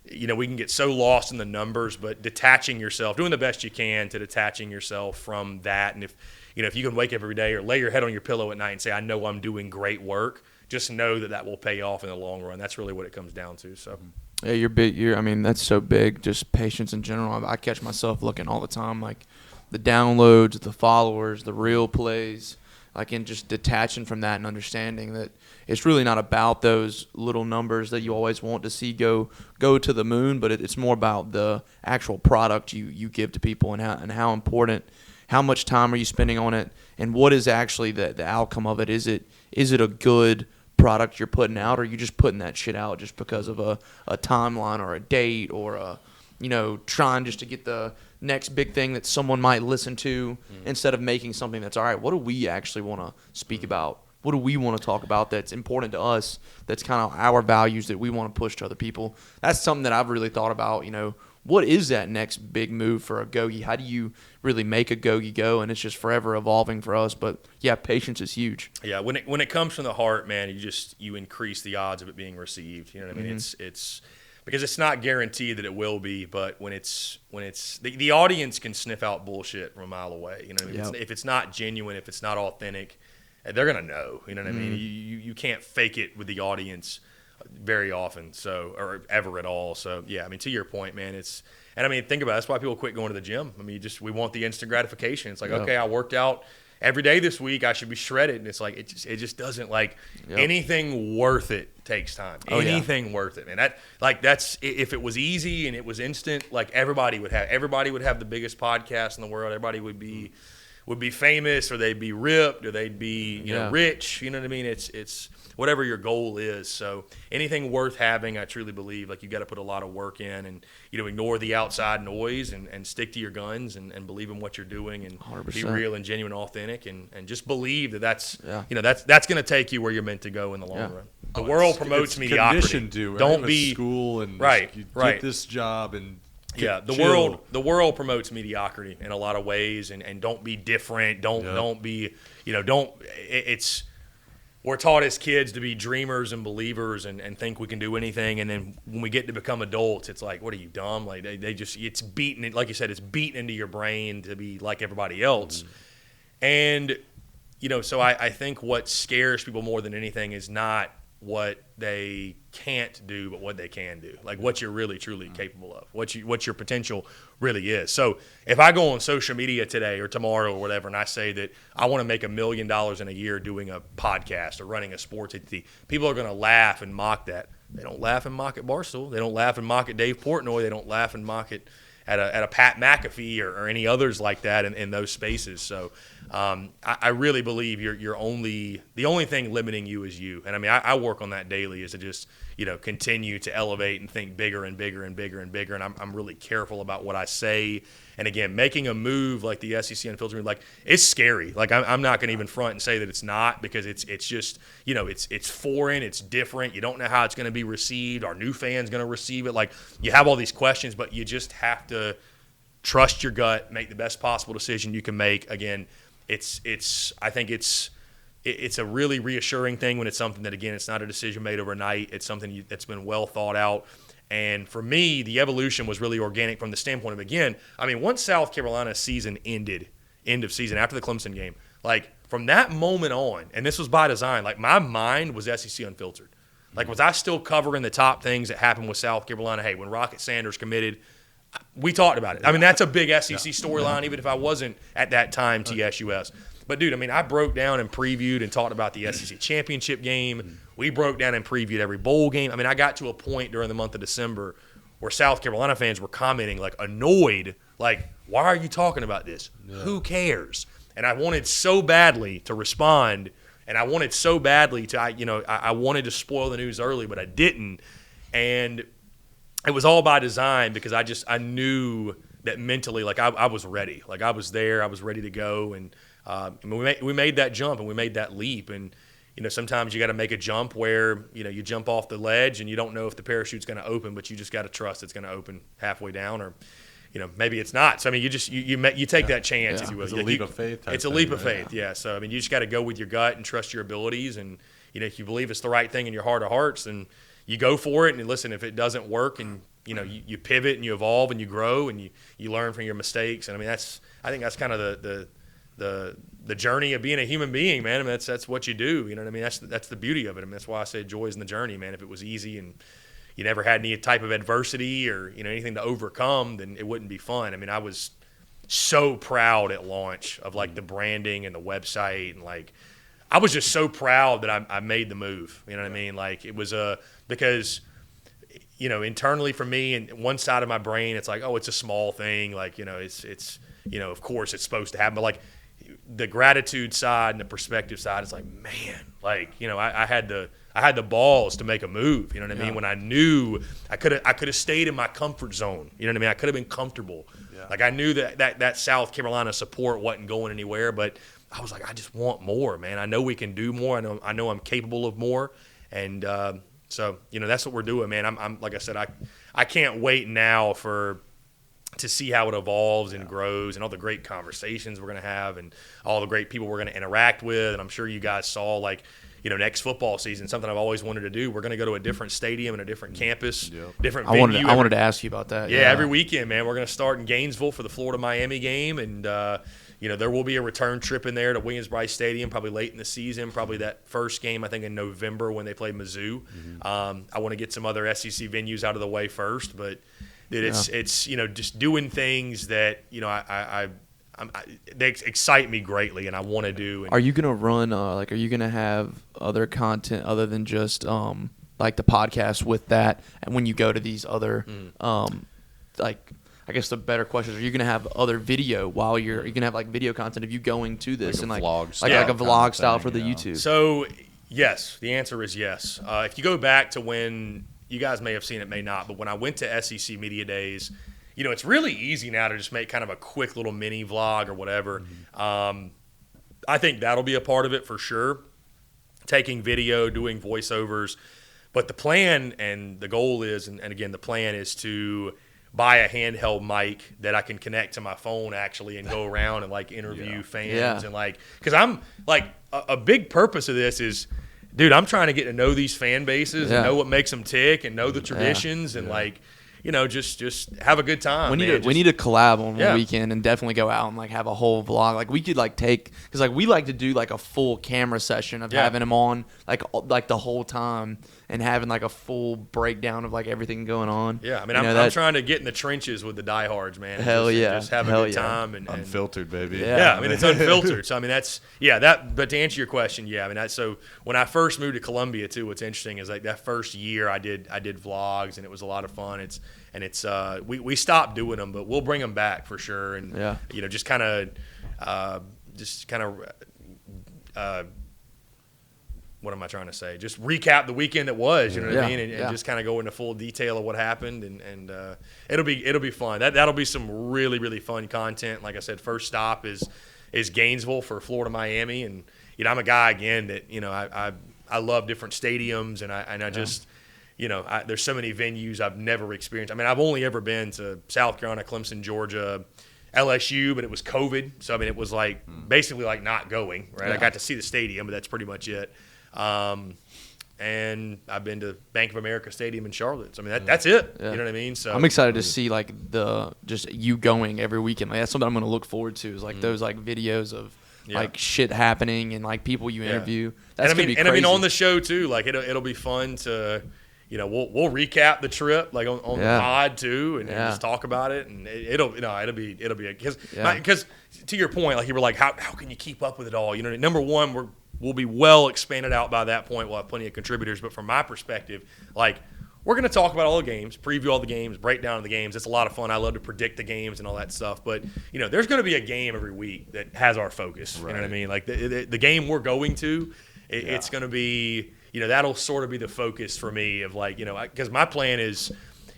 we can get so lost in the numbers, but detaching yourself, doing the best you can to detaching yourself from that. And if you can wake up every day or lay your head on your pillow at night and say, I know I'm doing great work, just know that will pay off in the long run. That's really what it comes down to. So, yeah, you're big. That's so big. Just patience in general. I catch myself looking all the time, like the downloads, the followers, the reel plays. like in just detaching from that and understanding that it's really not about those little numbers that you always want to see go to the moon, but it's more about the actual product you give to people and how important, how much time are you spending on it, and what is actually the outcome of it. Is it a good product you're putting out, or are you just putting that shit out just because of a timeline or a date or trying just to get the next big thing that someone might listen to instead of making something that's all right, what do we actually want to speak about? What do we want to talk about that's important to us, that's kind of our values that we want to push to other people? That's something that I've really thought about, what is that next big move for Agoge? How do you really make Agoge go? And it's just forever evolving for us. But, yeah, patience is huge. Yeah, when it comes from the heart, man, you increase the odds of it being received. You know what I mean? It's because it's not guaranteed that it will be, but when it's the audience can sniff out bullshit from a mile away. You know what I mean? Yep. If it's not genuine, if it's not authentic, they're gonna know. You know what I mean? You can't fake it with the audience very often, or ever at all. So yeah, I mean, to your point, man, think about it, that's why people quit going to the gym. I mean, we want the instant gratification. It's like, okay, I worked out every day this week, I should be shredded, and it's like it just doesn't anything worth it takes time. Anything worth it, man. That's if it was easy and it was instant, like everybody would have the biggest podcast in the world. Everybody would be famous, or they'd be ripped, or they'd be rich. You know what I mean? It's whatever your goal is. So anything worth having, I truly believe, like you got to put a lot of work in, and ignore the outside noise and stick to your guns and believe in what you're doing and 100%. Be real and genuine, authentic, and just believe that's going to take you where you're meant to go in the long run. The world promotes mediocrity. Conditioned to, right? Don't be school and get this job and. The world promotes mediocrity in a lot of ways, and don't be different. Don't be, we're taught as kids to be dreamers and believers and think we can do anything, and then when we get to become adults, it's like, what are you, dumb? Like it's beaten, like you said, it's beaten into your brain to be like everybody else, and so I think what scares people more than anything is not what they can't do, but what they can do, like what you're really truly capable of, what your potential really is. So if I go on social media today or tomorrow or whatever, and I say that I want to make $1 million in a year doing a podcast or running a sports entity, people are going to laugh and mock that. They don't laugh and mock at Barstool. They don't laugh and mock at Dave Portnoy. They don't laugh and mock at a Pat McAfee or any others like that in those spaces. So I really believe the only thing limiting you is you. And I mean, I work on that daily, is to just continue to elevate and think bigger and bigger and bigger and bigger. And I'm really careful about what I say. And again, making a move like the SEC Unfiltered, like it's scary. Like I'm not going to even front and say that it's not, because it's just it's foreign, it's different. You don't know how it's going to be received. Our new fans going to receive it. Like you have all these questions, but you just have to trust your gut, make the best possible decision you can make. Again, I think it's a really reassuring thing when it's something that, again, it's not a decision made overnight. It's something that's been well thought out. And for me, the evolution was really organic from the standpoint of, again, I mean, once South Carolina's season ended, end of season, after the Clemson game, like from that moment on, and this was by design, like my mind was SEC Unfiltered. Like, was I still covering the top things that happened with South Carolina? Hey, when Rocket Sanders committed, we talked about it. I mean, that's a big SEC storyline, even if I wasn't at that time TSUS. But, dude, I mean, I broke down and previewed and talked about the SEC championship game. We broke down and previewed every bowl game. I mean, I got to a point during the month of December where South Carolina fans were commenting, like, annoyed, like, why are you talking about this? Yeah. Who cares? And I wanted so badly to respond, and I wanted so badly to, I wanted to spoil the news early, but I didn't. And it was all by design, because I knew that mentally, like, I was ready. Like, I was there. I was ready to go. And we made that jump, and we made that leap. And, sometimes you got to make a jump where, you jump off the ledge and you don't know if the parachute's going to open, but you just got to trust it's going to open halfway down, or, maybe it's not. So, I mean, you take that chance, if you will. It's a leap of faith. It's a leap of faith, yeah. So, I mean, you just got to go with your gut and trust your abilities. And, if you believe it's the right thing in your heart of hearts, then you go for it. And listen, if it doesn't work, and, you pivot and you evolve and you grow and you learn from your mistakes. And, I mean, I think that's kind of the journey of being a human being, man. I mean, that's what you do. You know what I mean? That's the beauty of it. I mean, that's why I say joy is in the journey, man. If it was easy and you never had any type of adversity or anything to overcome, then it wouldn't be fun. I mean, I was so proud at launch of like the branding and the website and like I was just so proud that I made the move. You know what I mean? Like it was because internally for me and one side of my brain, it's like, oh, it's a small thing. Like, it's of course it's supposed to happen. But like the gratitude side and the perspective side, it's like, man, like, I had the balls to make a move. You know what I mean? When I knew I could have stayed in my comfort zone. You know what I mean? I could have been comfortable. Yeah. Like I knew that South Carolina support wasn't going anywhere, but I was like, I just want more, man. I know we can do more. I know I'm capable of more. And so, that's what we're doing, man. I'm like I said, I can't wait now to see how it evolves and grows and all the great conversations we're going to have and all the great people we're going to interact with. And I'm sure you guys saw, like, next football season, something I've always wanted to do. We're going to go to a different stadium and a different campus, different venue. I wanted to ask you about that. Yeah, every weekend, man. We're going to start in Gainesville for the Florida-Miami game. And, there will be a return trip in there to Williams-Brice Stadium probably late in the season, probably that first game, I think, in November when they play Mizzou. I want to get some other SEC venues out of the way first. But it's just doing things that, they excite me greatly, and I want to do. And are you gonna run? Are you gonna have other content other than just like the podcast with that? And when you go to these other, I guess the better question is: are you gonna have other video while you're gonna have like video content of you going to this like and vlog like a vlog style for the YouTube? So yes, the answer is yes. If you go back to when you guys may have seen it, may not, but when I went to SEC Media Days. It's really easy now to just make kind of a quick little mini vlog or whatever. I think that'll be a part of it for sure. Taking video, doing voiceovers. But the plan and the goal is, and again, the plan is to buy a handheld mic that I can connect to my phone actually and go around and like interview fans and like, because I'm like a big purpose of this is, dude, I'm trying to get to know these fan bases and know what makes them tick and know the traditions and like, just have a good time. We need to collab on one weekend and definitely go out and like have a whole vlog. Like we could like take, because like we like to do like a full camera session of having him on like the whole time and having like a full breakdown of like everything going on. Yeah, I mean I'm trying to get in the trenches with the diehards, man. Just have a good time and unfiltered, baby. Yeah, I mean it's unfiltered. So I mean that's that. But to answer your question, I mean so when I first moved to Columbia too, what's interesting is like that first year I did vlogs and it was a lot of fun. It's we stopped doing them, but we'll bring them back for sure. And just kind of what am I trying to say? Just recap the weekend that was, you know what I mean, and just kind of go into full detail of what happened, and it'll be fun. That'll be some really really fun content. Like I said, first stop is Gainesville for Florida-Miami, and I'm a guy again that I love different stadiums, and I just. There's so many venues I've never experienced. I mean, I've only ever been to South Carolina, Clemson, Georgia, LSU, but it was COVID. So, I mean, it was like basically like not going, right? I got to see the stadium, but that's pretty much it. And I've been to Bank of America Stadium in Charlotte. So, I mean, that's it. You know what I mean? So I'm excited to see like just you going every weekend. Like, that's something I'm going to look forward to is like those like videos of like shit happening and like people you interview. That's gonna be crazy. And I mean, on the show too, like it'll be fun to – we'll recap the trip like on the pod too, and just talk about it, and it'll be because to your point, like you were like, how can you keep up with it all? Number one, we'll be well expanded out by that point. We'll have plenty of contributors, but from my perspective, like we're going to talk about all the games, preview all the games, break down the games. It's a lot of fun. I love to predict the games and all that stuff. But there's going to be a game every week that has our focus. Right. You know what I mean? Like the game we're going to, it's going to be. That'll sort of be the focus for me of like, because my plan is,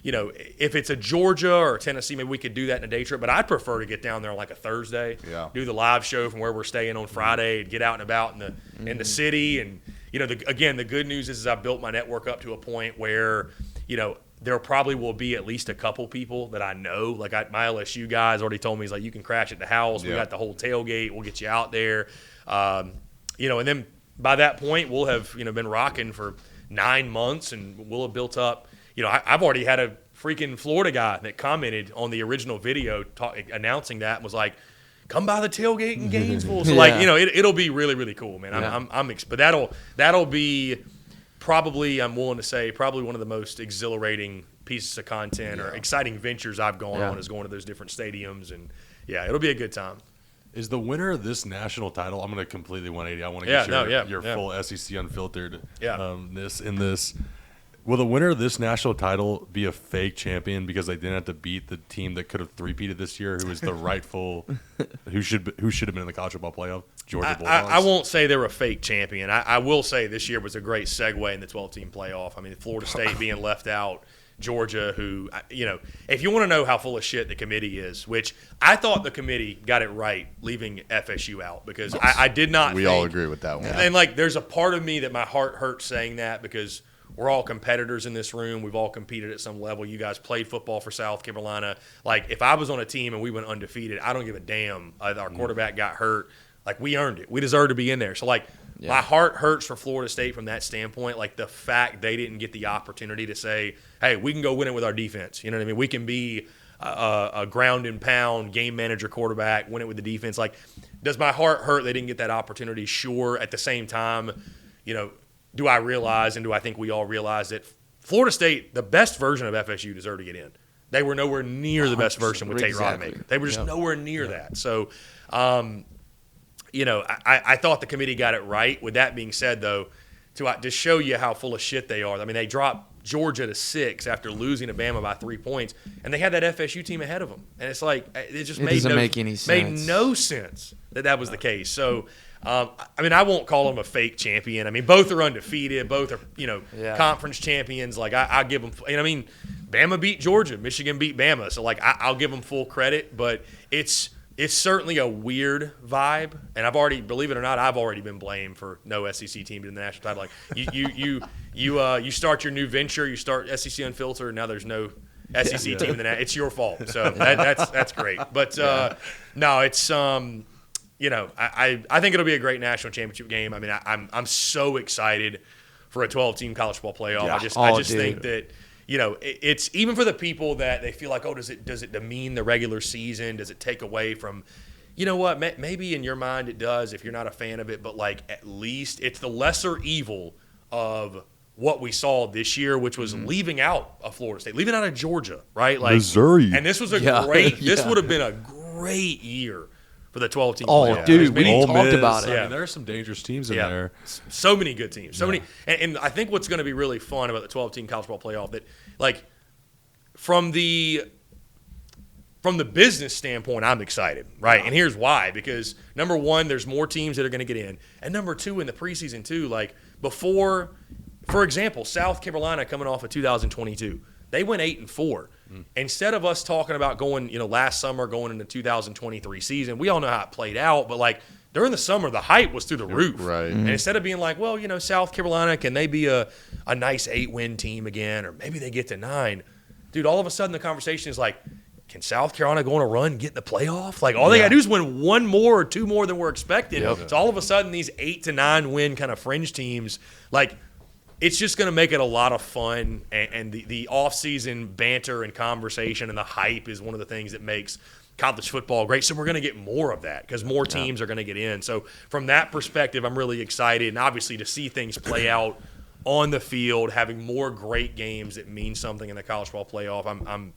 if it's a Georgia or Tennessee, maybe we could do that in a day trip. But I'd prefer to get down there on like a Thursday, do the live show from where we're staying on Friday, and get out and about in the city. And the good news is I've built my network up to a point where there probably will be at least a couple people that I know. Like my LSU guys already told me, he's like, you can crash at the house. We got the whole tailgate. We'll get you out there. And then. By that point, we'll have been rocking for 9 months, and we'll have built up. I've already had a freaking Florida guy that commented on the original video announcing that and was like, "Come by the tailgate in Gainesville." So it'll be really really cool, man. But that'll be probably, I'm willing to say, probably one of the most exhilarating pieces of content or exciting ventures I've gone on is going to those different stadiums, and it'll be a good time. Is the winner of this national title? I'm going to completely 180. I want to get your full SEC Unfiltered in this. Will the winner of this national title be a fake champion because they didn't have to beat the team that could have three-peated this year, who is the rightful, who should have been in the college football playoff? Georgia Bulldogs. I won't say they're a fake champion. I will say this year was a great segue in the 12-team playoff. I mean, Florida State being left out, Georgia, who, if you want to know how full of shit the committee is, which I thought the committee got it right leaving FSU out because I did not. We all agree with that one. And there's a part of me that my heart hurts saying that because we're all competitors in this room. We've all competed at some level. You guys played football for South Carolina. Like, if I was on a team and we went undefeated, I don't give a damn. Our quarterback got hurt. Like, we earned it. We deserve to be in there. So, my heart hurts for Florida State from that standpoint. Like, the fact they didn't get the opportunity to say, hey, we can go win it with our defense. You know what I mean? We can be a ground and pound game manager quarterback, win it with the defense. Like, does my heart hurt they didn't get that opportunity? Sure. At the same time, do I realize and do I think we all realize that Florida State, the best version of FSU, deserved to get in? They were nowhere near the best version with Tate Rodemaker. They were just nowhere near that. So, I thought the committee got it right. With that being said, though, to show you how full of shit they are, I mean, they dropped Georgia to 6 after losing to Bama by 3 points, and they had that FSU team ahead of them. And it's like it just doesn't make any sense. Made no sense that was the case. So, I won't call them a fake champion. I mean, both are undefeated. Both are, conference champions. Like, I give them – and I mean, Bama beat Georgia. Michigan beat Bama. So, I'll give them full credit. But it's certainly a weird vibe. And believe it or not, I've already been blamed for no SEC team in the national title. Like, you start your new venture. You start SEC Unfiltered. Now there's no SEC team in the national. It's your fault. So, that's great. But, no, it's I think it'll be a great national championship game. I mean, I'm so excited for a 12-team college football playoff. Yeah. I just think that it's even for the people that they feel like, oh, does it demean the regular season? Does it take away from? You know what? Maybe in your mind it does if you're not a fan of it, but at least it's the lesser evil of what we saw this year, which was leaving out of Florida State, leaving out of Georgia, right? Missouri. And this was this would have been a great year for the 12-team playoff. Dude, we talked about it. I mean, there are some dangerous teams in there. So many good teams. So many. And I think what's going to be really fun about the 12-team college football playoff that, from the business standpoint, I'm excited, right? And here's why. Because, number one, there's more teams that are going to get in. And number two, in the preseason, too, before, for example, South Carolina coming off of 2022, they went 8-4. Instead of us talking about going, last summer going into 2023 season, we all know how it played out. But during the summer, the hype was through the roof. Right. And instead of being South Carolina, can they be a nice 8-win team again, or maybe they get to 9? Dude, all of a sudden the conversation is can South Carolina go on a run, get in the playoff? All they got to do is win one more or two more than we're expecting. Yep. So all of a sudden these 8 to 9 win kind of fringe teams, it's just going to make it a lot of fun, and the off-season banter and conversation and the hype is one of the things that makes college football great. So we're going to get more of that because more teams are going to get in. So from that perspective, I'm really excited, and obviously to see things play out on the field, having more great games that mean something in the college football playoff.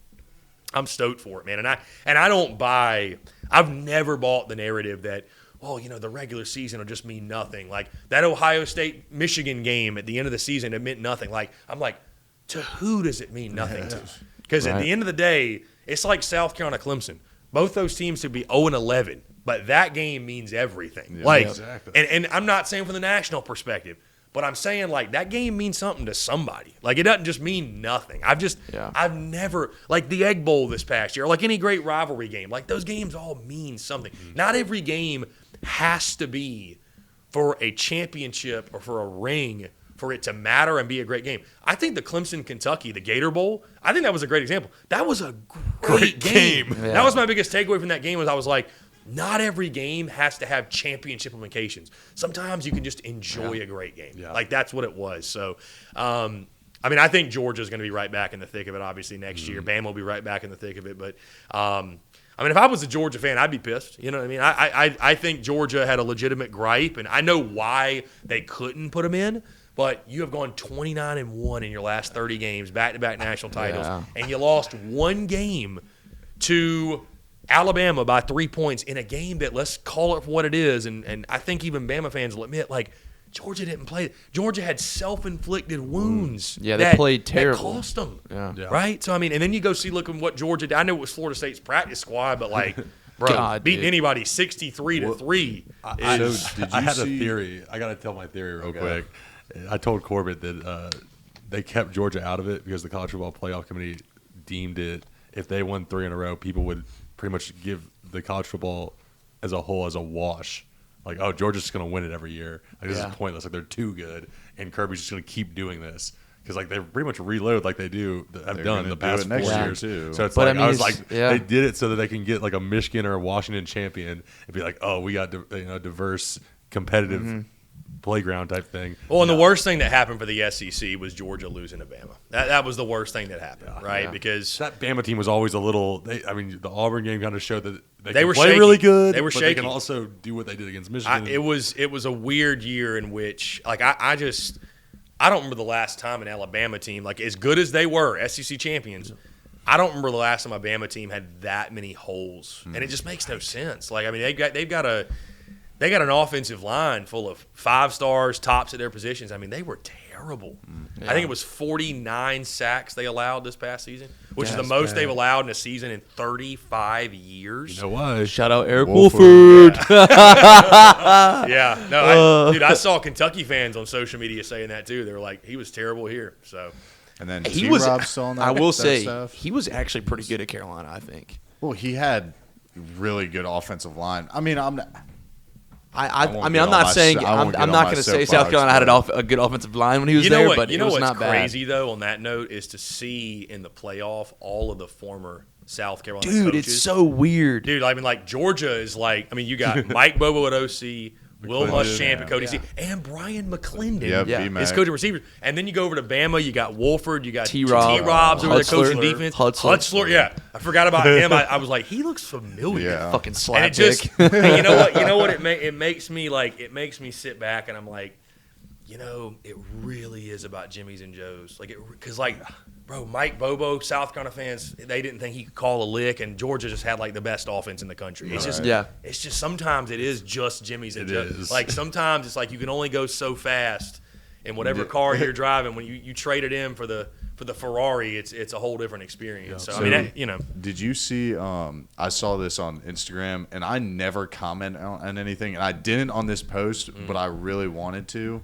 I'm stoked for it, man. And I don't buy – I've never bought the narrative that – the regular season will just mean nothing. That Ohio State-Michigan game at the end of the season, it meant nothing. To who does it mean nothing to? Because at the end of the day, it's like South Carolina-Clemson. Both those teams could be 0-11, but that game means everything. Yeah, exactly. And I'm not saying from the national perspective, but I'm saying that game means something to somebody. It doesn't just mean nothing. I've never the Egg Bowl this past year, any great rivalry game. Those games all mean something. Not every game has to be for a championship or for a ring for it to matter and be a great game. I think the Clemson-Kentucky, the Gator Bowl, I think that was a great example. That was a great game. Yeah. That was my biggest takeaway from that game was I was not every game has to have championship implications. Sometimes you can just enjoy a great game. Yeah. That's what it was. So, I think Georgia's going to be right back in the thick of it, obviously, next year. Bama will be right back in the thick of it. But, if I was a Georgia fan, I'd be pissed. You know what I mean? I think Georgia had a legitimate gripe, and I know why they couldn't put them in. But you have gone 29-1 in your last 30 games, back-to-back national titles, and you lost one game to Alabama by 3 points in a game that, let's call it for what it is, and I think even Bama fans will admit, like, Georgia didn't play. Georgia had self-inflicted wounds. Yeah, they played terrible. That cost them. Yeah. Right? So, I mean, and then you go look at what Georgia did. I know it was Florida State's practice squad, but, like, bro, beating anybody 63-3. I had a theory. I got to tell my theory real quick. I told Corbett that they kept Georgia out of it because the College Football Playoff Committee deemed it, if they won 3 in a row, people would pretty much give the college football as a whole as a wash. Like, oh, Georgia's just going to win it every year. Like, this is pointless. Like, they're too good, and Kirby's just going to keep doing this. Because, like, they pretty much reload like they have done the past 4 years. Too. So it's like, I was like, they did it so that they can get, like, a Michigan or a Washington champion and be like, oh, we got, diverse, competitive playground type thing. Well, and the worst thing that happened for the SEC was Georgia losing to Bama. That was the worst thing that happened, right? Yeah. Because that Bama team was always a little. The Auburn game kind of showed that they were play shaky. Really good. They were shaky. They can also do what they did against Michigan. It was a weird year in which, like, I don't remember the last time an Alabama team, like, as good as they were, SEC champions. I don't remember the last time a Bama team had that many holes, and it just makes no sense. Like, I mean, they've got an offensive line full of 5 stars, tops at their positions. I mean, they were terrible. Yeah. I think it was 49 sacks they allowed this past season, which is the most they've allowed in a season in 35 years. You know why? Shout out Eric Wolford. Yeah. No, I saw Kentucky fans on social media saying that too. They were like, he was terrible here. So, and then T-Rob saw that. I will say stuff. He was actually pretty good at Carolina, I think. Well, he had really good offensive line. I mean, I'm not saying I'm not going to say South Carolina had a good offensive line when he was there, but it was not bad. You know what's crazy though on that note is to see in the playoff all of the former South Carolina coaches. It's so weird. Dude, I mean, like, Georgia is like, I mean, you got Mike Bobo at OC, Will Muschamp at Cody C, and Brian McClendon is coaching receivers. And then you go over to Bama, you got Wolford, you got T-Robs over there coaching defense. Hutzler, yeah. I forgot about him. I was like, he looks familiar. Yeah. Fucking slapdick. And it just, and you know what? It makes me sit back and I'm like, it really is about Jimmy's and Joe's. Like, because, like, bro, Mike Bobo, South Carolina fans, they didn't think he could call a lick, and Georgia just had, like, the best offense in the country. It's it's just sometimes it is just Jimmy's and Joe's. Like, sometimes it's like you can only go so fast in whatever car you're driving. When you trade it in for the Ferrari, it's a whole different experience. So, I mean, Did you see? I saw this on Instagram, and I never comment on anything, and I didn't on this post, but I really wanted to.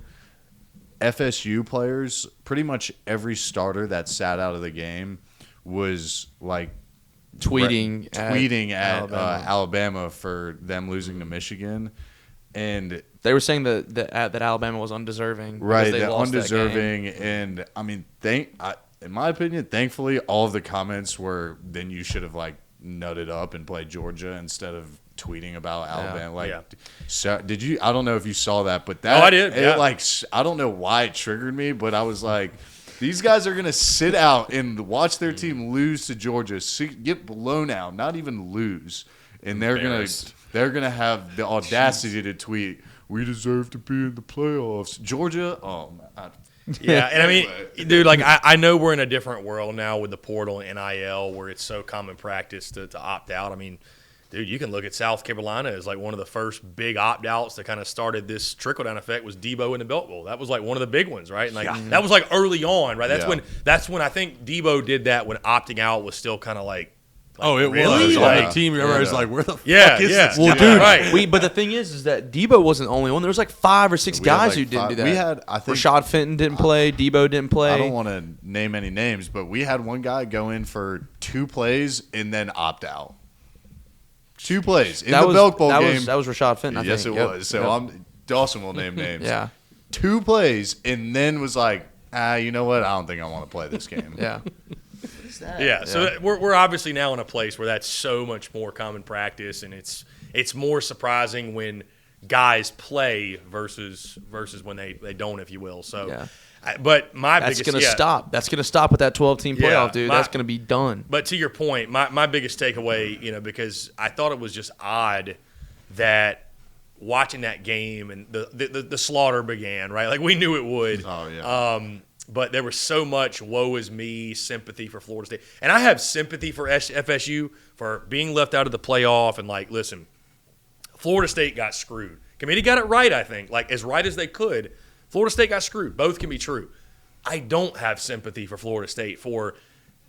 FSU players, pretty much every starter that sat out of the game was like tweeting at Alabama for them losing to Michigan, and they were saying that Alabama was undeserving. Right, they're undeserving, and I mean, in my opinion, thankfully, all of the comments were, then you should have like nutted up and played Georgia instead of tweeting about Alabama. So did you? I don't know if you saw that, but that I did. I don't know why it triggered me, but I was like, these guys are gonna sit out and watch their team lose to Georgia, get blown out, not even lose, and they're gonna have the audacity to tweet, "We deserve to be in the playoffs." Georgia, oh man. Yeah, and I mean, dude, like, I know we're in a different world now with the portal and NIL where it's so common practice to opt out. I mean, dude, you can look at South Carolina as like one of the first big opt-outs that kind of started this trickle-down effect was Debo in the Belt Bowl. That was like one of the big ones, right? And like that was like early on, right? That's when I think Debo did that when opting out was still kind of like it really? was. Like, the team member was like, where the fuck is this? Well, dude, right. But the thing is that Debo wasn't the only one. There was like 5 or 6 guys who didn't do that. We had, I think, Rashad Fenton didn't play. Debo didn't play. I don't want to name any names, but we had one guy go in for 2 plays and then opt out. 2 plays in the Belk Bowl game. That was Rashad Fenton, I think. Yes, it was. So Dawson will name names. Yeah. 2 plays and then was like, you know what? I don't think I want to play this game. Yeah. Yeah, so we're obviously now in a place where that's so much more common practice, and it's more surprising when guys play versus when they don't, if you will. So, but that's going to stop. That's going to stop with that 12-team playoff, dude. That's going to be done. But to your point, my biggest takeaway, because I thought it was just odd that watching that game and the slaughter began, right? Like we knew it would. Oh yeah. But there was so much woe is me sympathy for Florida State. And I have sympathy for FSU for being left out of the playoff. And, like, listen, Florida State got screwed. Committee got it right, I think, like as right as they could. Florida State got screwed. Both can be true. I don't have sympathy for Florida State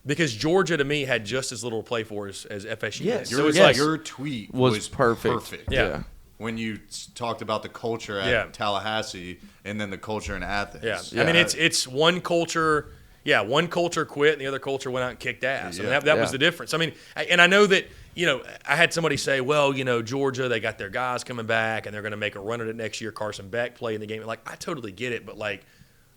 because Georgia, to me, had just as little to play for as FSU. Yes. So it's like your tweet was perfect. Yeah. When you talked about the culture at Tallahassee and then the culture in Athens. Yeah. I mean, it's one culture. Yeah, one culture quit and the other culture went out and kicked ass. I mean, that was the difference. I mean, and I know that, I had somebody say, well, Georgia, they got their guys coming back and they're going to make a run at it next year. Carson Beck played in the game. Like, I totally get it, but, like,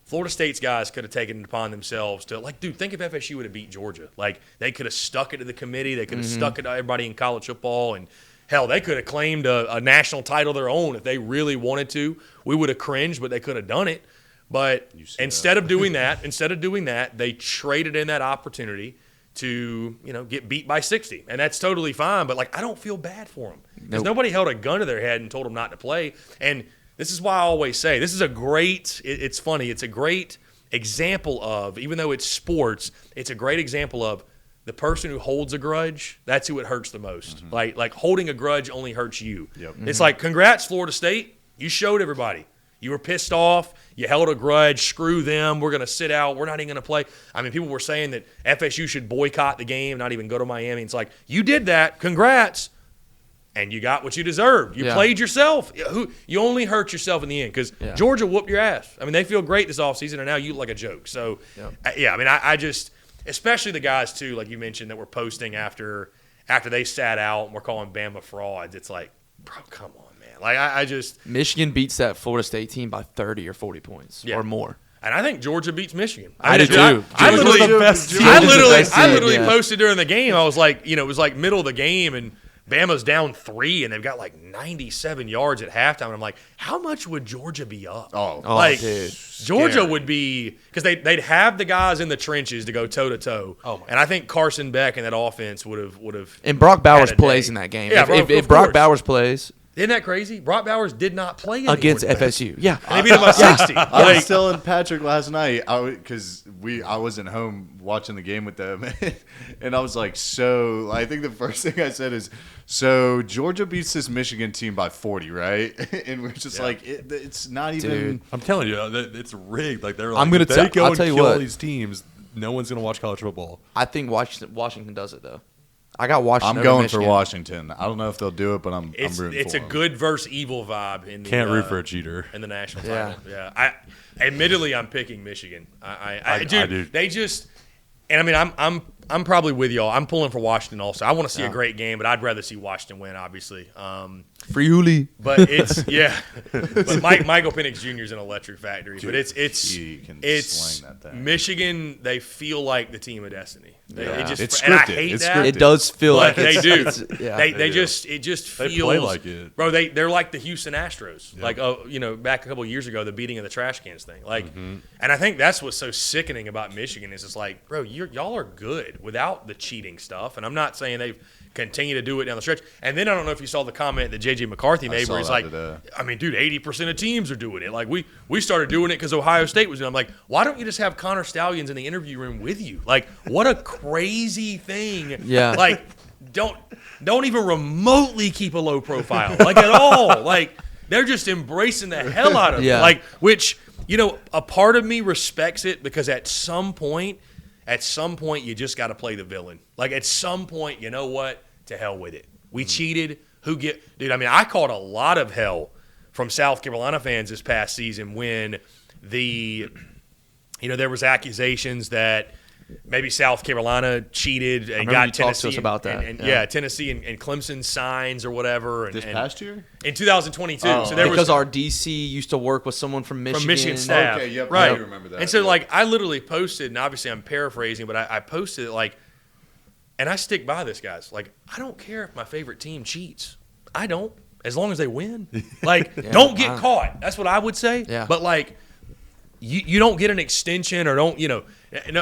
Florida State's guys could have taken it upon themselves to, like, dude, think if FSU would have beat Georgia. Like, they could have stuck it to the committee. They could have stuck it to everybody in college football. And, hell, they could have claimed a national title of their own if they really wanted to. We would have cringed, but they could have done it. But instead of doing that, they traded in that opportunity to, get beat by 60. And that's totally fine. But, like, I don't feel bad for them. Because nobody held a gun to their head and told them not to play. And this is why I always say this is it's funny. It's a great example of, even though it's sports, it's a great example of the person who holds a grudge, that's who it hurts the most. Mm-hmm. Like holding a grudge only hurts you. Yep. It's like, congrats, Florida State. You showed everybody. You were pissed off. You held a grudge. Screw them. We're going to sit out. We're not even going to play. I mean, people were saying that FSU should boycott the game, not even go to Miami. It's like, you did that. Congrats. And you got what you deserved. You played yourself. You only hurt yourself in the end because Georgia whooped your ass. I mean, they feel great this offseason, and now you look like a joke. So, I mean, I just – especially the guys, too, like you mentioned, that were posting after they sat out and were calling Bama frauds. It's like, bro, come on, man. Like, I just – Michigan beats that Florida State team by 30 or 40 points or more. And I think Georgia beats Michigan. I do, too. I literally team, posted during the game. I was like, it was like middle of the game, and – Bama's down 3, and they've got like 97 yards at halftime. And I'm like, how much would Georgia be up? Dude. Georgia would be – because they'd have the guys in the trenches to go toe-to-toe. And I think Carson Beck and that offense would have – And Brock Bowers plays in that game. Yeah, if Brock Bowers plays – isn't that crazy? Brock Bowers did not play against FSU. Yeah. And they beat him by 60. I was telling Patrick last night because I wasn't home watching the game with them, and I was like, so I think the first thing I said is, so Georgia beats this Michigan team by 40, right? And we're just like, it's not even. Dude. I'm telling you, it's rigged. Like they're like, I'm gonna I'll tell you what, these teams, no one's gonna watch college football. I think Washington does it though. I got Washington. I'm going for Washington. I don't know if they'll do it, but I'm rooting for them. It's a good versus evil vibe in the can't root for a cheater in the national title. Yeah. Admittedly, I'm picking Michigan. I do. They just, and I mean, I'm probably with y'all. I'm pulling for Washington also. I want to see a great game, but I'd rather see Washington win, obviously. Free Uli. But it's But Michael Penix Jr. is an electric factory. But it's Michigan. They feel like the team of destiny. It's and I scripted. hate it's that. scripted. It does feel like they do. It just feels. They play like it, bro. They're like the Houston Astros. Yep. Like back a couple of years ago, the beating of the trash cans thing. Like, and I think that's what's so sickening about Michigan is it's like, bro, y'all are good without the cheating stuff. And I'm not saying they've continued to do it down the stretch. And then I don't know if you saw the comment that J.J. McCarthy made where he's like, I mean, dude, 80% of teams are doing it. Like we started doing it because Ohio State was doing it. I'm like, why don't you just have Connor Stallions in the interview room with you? Like, what a crazy thing. Yeah. Like, don't even remotely keep a low profile. Like, at all. Like, they're just embracing the hell out of it. Like, which, a part of me respects it because at some point, you just got to play the villain. Like, at some point, you know what? To hell with it. We cheated. Dude, I mean, I caught a lot of hell from South Carolina fans this past season when there was accusations that maybe South Carolina cheated and got Tennessee. To us about that. And Tennessee and Clemson signs or whatever. And, this past year? In 2022. Oh. So because our DC used to work with someone from Michigan. From Michigan staff. Okay, yep, right. I do remember that. And so, I literally posted, and obviously I'm paraphrasing, but I posted it, and I stick by this, guys. Like, I don't care if my favorite team cheats. I don't, as long as they win. Don't get caught. That's what I would say. Yeah. But, you don't get an extension or don't,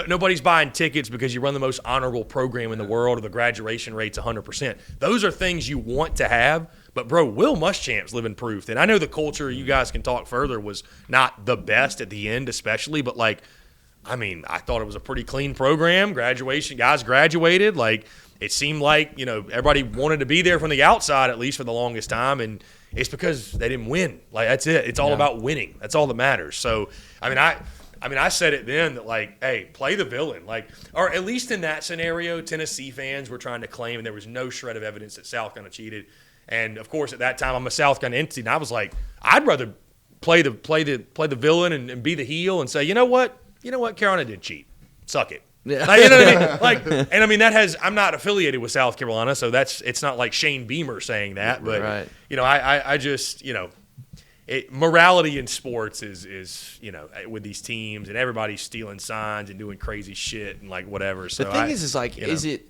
nobody's buying tickets because you run the most honorable program in the world or the graduation rate's 100%. Those are things you want to have. But, bro, Will Muschamp's living proof. And I know the culture, you guys can talk further, was not the best at the end especially. But, I mean, I thought it was a pretty clean program. Guys graduated. Like, it seemed like, everybody wanted to be there from the outside, at least for the longest time. And it's because they didn't win. Like, that's it. It's all about winning. That's all that matters. So, I said it then that, like, hey, play the villain. Like, or at least in that scenario, Tennessee fans were trying to claim, and there was no shred of evidence that South Carolina cheated. And of course, at that time, I'm a South Carolina entity, and I was like, I'd rather play the villain and be the heel and say, you know what, Carolina did cheat. Suck it. Yeah. Like, you know what I mean? Like, and I mean I'm not affiliated with South Carolina, so it's not like Shane Beamer saying that. But right. I just morality in sports is with these teams and everybody's stealing signs and doing crazy shit and like whatever. So the thing is like, is it?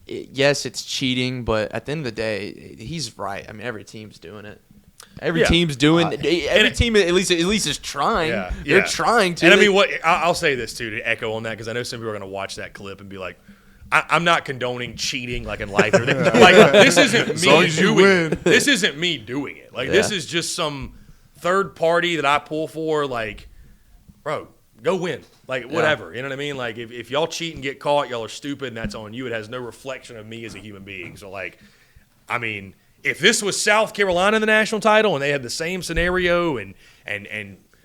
Yes, it's cheating, but at the end of the day, he's right. I mean, every team's doing it. Every team's doing. Every team at least is trying. Yeah, They're trying to. And I mean, I'll say this too to echo on that, because I know some people are going to watch that clip and be like, I'm not condoning cheating like in life. Like, this isn't me doing. This isn't me doing it. Like, this is just some third party that I pull for. Like, bro, go win. Like, whatever. You know what I mean? Like, if y'all cheat and get caught, y'all are stupid, and that's on you. It has no reflection of me as a human being. So, like, I mean, if this was South Carolina in the national title and they had the same scenario and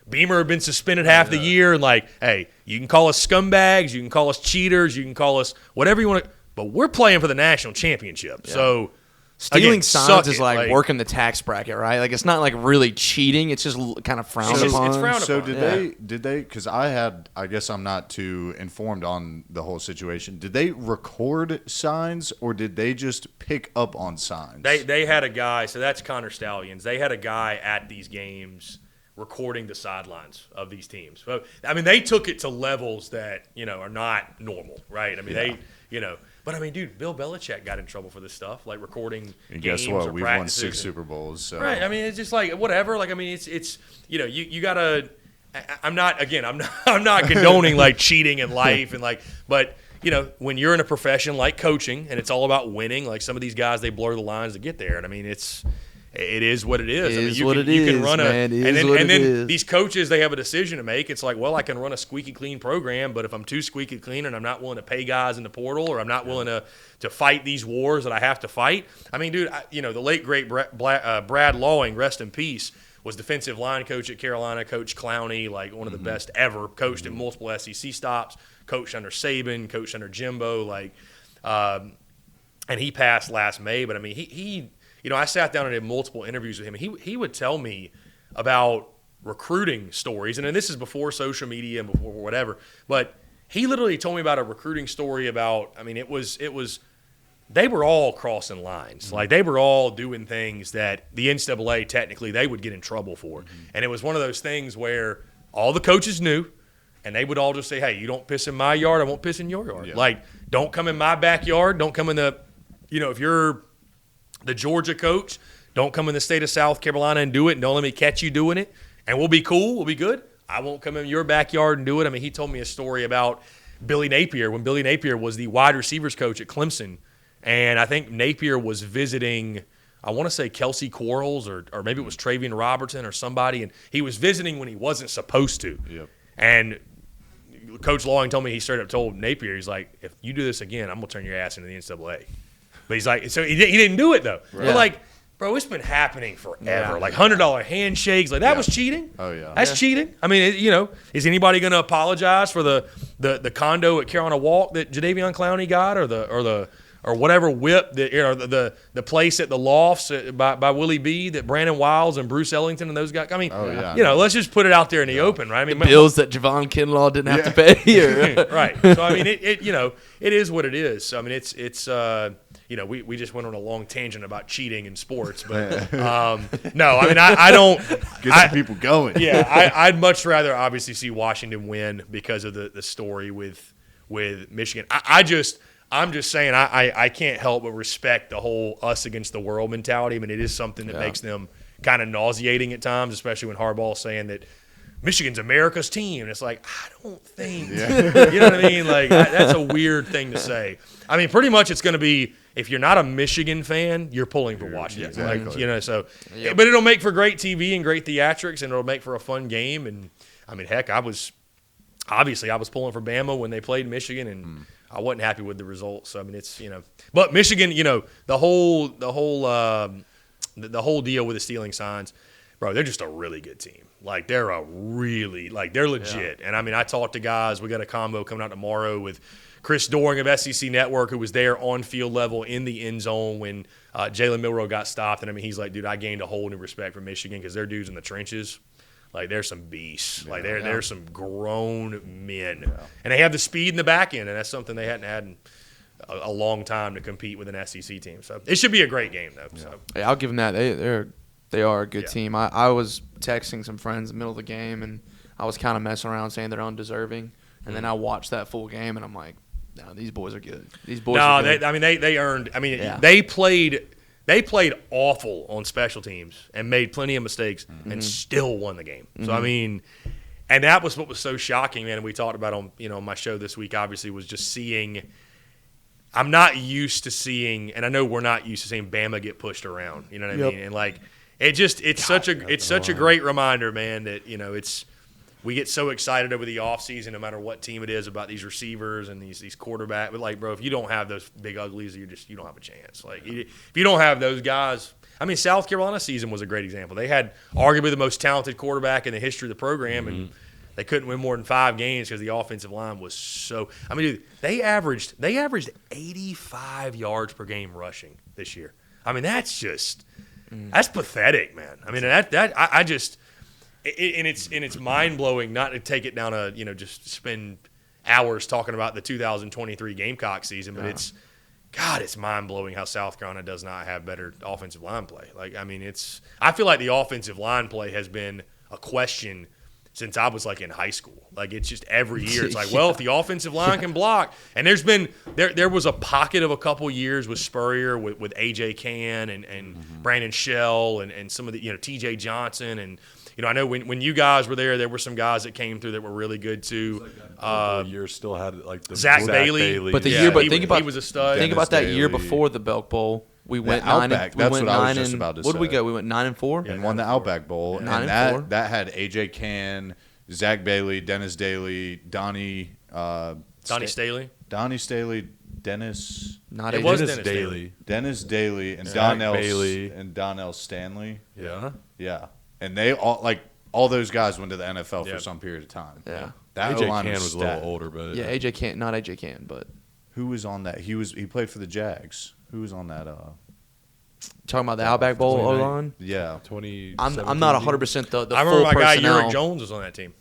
Beamer had been suspended half the year, and like, hey, you can call us scumbags, you can call us cheaters, you can call us whatever you want to, but we're playing for the national championship. Yeah. So stealing signs is like working the tax bracket, right? Like, it's not like really cheating. It's just kind of frowned upon. It's frowned so upon. Did they, because I guess I'm not too informed on the whole situation. Did they record signs or did they just pick up on signs? They had a guy, so that's Connor Stallions. They had a guy at these games recording the sidelines of these teams. So, I mean, they took it to levels that, are not normal, right? I mean, but I mean, dude, Bill Belichick got in trouble for this stuff, like recording and games guess what? or We've practices. won 6 Super Bowls. So. Right. I mean, it's just like whatever. Like, I mean, it's you gotta. I'm not condoning like cheating in life and like, but when you're in a profession like coaching and it's all about winning, like some of these guys, they blur the lines to get there, and I mean, it is what it is. You can run and then these coaches, they have a decision to make. It's like, well, I can run a squeaky clean program, but if I'm too squeaky clean and I'm not willing to pay guys in the portal, or I'm not willing to fight these wars that I have to fight. I mean, dude, the late great Brad Lawing, rest in peace, was defensive line coach at Carolina, Coach Clowney, like one of the best ever, coached at multiple SEC stops, coached under Saban, coached under Jimbo, like, and he passed last May. But I mean, he I sat down and did multiple interviews with him. He would tell me about recruiting stories, and then this is before social media and before whatever. But he literally told me about a recruiting story about. I mean, it was they were all crossing lines, like they were all doing things that the NCAA technically they would get in trouble for, and it was one of those things where all the coaches knew, and they would all just say, "Hey, you don't piss in my yard, I won't piss in your yard. Like, don't come in my backyard, don't come in the, if you're the Georgia coach, don't come in the state of South Carolina and do it, and don't let me catch you doing it, and we'll be cool, we'll be good. I won't come in your backyard and do it." I mean, he told me a story about Billy Napier, when Billy Napier was the wide receivers coach at Clemson, and I think Napier was visiting, I want to say Kelsey Quarles or maybe it was Travian Robertson or somebody, and he was visiting when he wasn't supposed to. Yep. And Coach Lawing told me he straight up told Napier, he's like, if you do this again, I'm going to turn your ass into the NCAA. But he's like, so he didn't do it though. Right. But like, bro, it's been happening forever. Yeah. Like $100 handshakes, like that was cheating. Oh yeah, that's cheating. I mean, is anybody going to apologize for the condo at Carolina Walk that Jadeveon Clowney got, or whatever whip that the place at the Lofts by Willie B that Brandon Wiles and Bruce Ellington and those guys. I mean, let's just put it out there in the open, right? I mean, the bills that Javon Kinlaw didn't have to pay. Right. So I mean, it is what it is. So I mean, it's we just went on a long tangent about cheating in sports, but no, I mean, I don't get some people going. Yeah, I'd much rather obviously see Washington win because of the story with Michigan. I'm just saying I can't help but respect the whole us against the world mentality. I mean, it is something that makes them kind of nauseating at times, especially when Harbaugh's saying that Michigan's America's team. And it's like, I don't think, you know what I mean? Like, that's a weird thing to say. I mean, pretty much it's going to be, if you're not a Michigan fan, you're pulling for Washington. Exactly. Like, but it'll make for great TV and great theatrics, and it'll make for a fun game. And, I mean, heck, I was obviously I was pulling for Bama when they played Michigan, and I wasn't happy with the results. So I mean, it's but Michigan, the whole deal with the stealing signs, bro, they're just a really good team. Like they're they're legit. Yeah. And I mean, I talked to guys. We got a combo coming out tomorrow with Chris Doring of SEC Network, who was there on field level in the end zone when Jalen Milroe got stopped. And I mean, he's like, dude, I gained a whole new respect for Michigan because they're dudes in the trenches. Like, they're some beasts. Yeah, like, they're some grown men. Yeah. And they have the speed in the back end, and that's something they hadn't had in a long time to compete with an SEC team. So it should be a great game, though. Yeah. So. Hey, I'll give them that. They are a good team. I was texting some friends in the middle of the game, and I was kind of messing around saying they're undeserving. And then I watched that full game, and I'm like, no, these boys are good. These boys are good. They earned – I mean, they played awful on special teams and made plenty of mistakes and still won the game. So, I mean – and that was what was so shocking, man, and we talked about on my show this week, obviously, was just seeing – I'm not used to seeing – and I know we're not used to seeing Bama get pushed around. You know what I mean? And, like, it's such a great reminder, man, that, it's – we get so excited over the offseason, no matter what team it is, about these receivers and these quarterbacks. But, like, bro, if you don't have those big uglies, you don't have a chance. Like, if you don't have those guys – I mean, South Carolina season was a great example. They had arguably the most talented quarterback in the history of the program, and they couldn't win more than 5 games because the offensive line was so – I mean, dude, they averaged 85 yards per game rushing this year. I mean, that's just – that's pathetic, man. I mean, I just – and it's mind-blowing not to take it down just spend hours talking about the 2023 Gamecock season, but it's mind-blowing how South Carolina does not have better offensive line play. Like, I mean, I feel like the offensive line play has been a question since I was, like, in high school. Like, it's just every year. It's like, well, if the offensive line can block. And there was a pocket of a couple years with Spurrier, with A.J. Cann and Brandon Shell and some of the, T.J. Johnson. And, I know when you guys were there were some guys that came through that were really good, too. Years still had, like, the Zach Bailey. But he was a stud. Think about that year before the Belk Bowl. We went Outback. That's what I was just about to say. What did we go? We went 9-4 and won the Outback Bowl. Yeah. And that had AJ Cann, Zach Bailey, Dennis Daly, Donnie Staley, Dennis. Not it was Dennis Daly. Dennis Daly and Donnell Stanley. Yeah. Yeah. And they all those guys went to the NFL for some period of time. Yeah. That AJ Cann was a little older, but AJ Cann, not AJ Cann, but who was on that? He played for the Jags. Who was on that? Talking about the Outback Bowl O-line? Yeah. I'm not 100% the I remember my guy Uric Jones was on that team.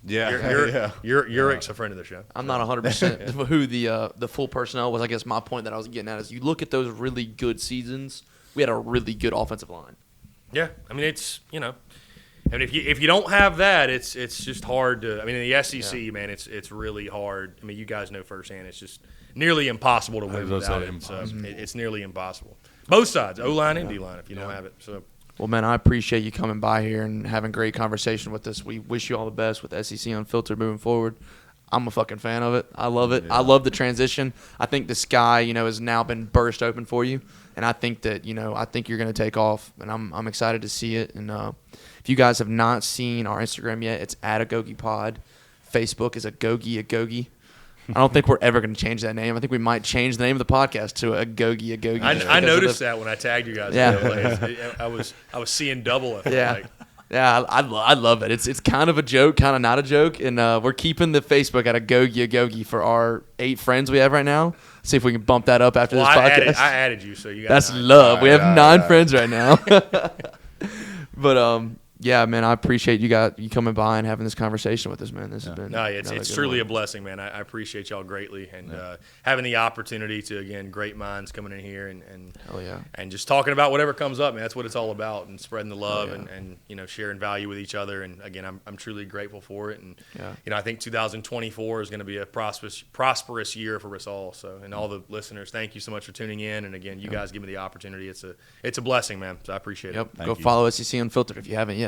Yeah. Uric's a friend of the show. I'm not 100% who the full personnel was. I guess my point that I was getting at is you look at those really good seasons, we had a really good offensive line. Yeah. I mean, it's, I mean, if you don't have that, it's just hard to. I mean, in the SEC, man, it's really hard. I mean, you guys know firsthand. It's just nearly impossible to win without it. So it's nearly impossible. Both sides, O-line and D-line, if you don't have it. So. Well, man, I appreciate you coming by here and having great conversation with us. We wish you all the best with SEC Unfiltered moving forward. I'm a fucking fan of it. I love it. Yeah. I love the transition. I think the sky, has now been burst open for you, and I think that I think you're going to take off, and I'm excited to see it. And if you guys have not seen our Instagram yet, it's @AgogePod. Facebook is Agoge. I don't think we're ever going to change that name. I think we might change the name of the podcast to Agoge. I noticed that when I tagged you guys. Yeah. I was seeing double. I feel like. Yeah, I love it. It's kind of a joke, kind of not a joke, and we're keeping the Facebook at Agoge for our 8 friends we have right now. See if we can bump that up after this podcast. I added you, so you got. That's 9. Love. We have 9 friends right now. But yeah, man, I appreciate you coming by and having this conversation with us, man. This has been it's truly a blessing, man. I appreciate y'all greatly, and having the opportunity to, again, great minds coming in here and hell yeah, and just talking about whatever comes up, man. That's what it's all about, and spreading the love and sharing value with each other. And again, I'm truly grateful for it. And I think 2024 is going to be a prosperous year for us all. So, and all the listeners, thank you so much for tuning in. And again, you guys give me the opportunity. It's a blessing, man. So I appreciate it. Go follow SEC Unfiltered if you haven't yet.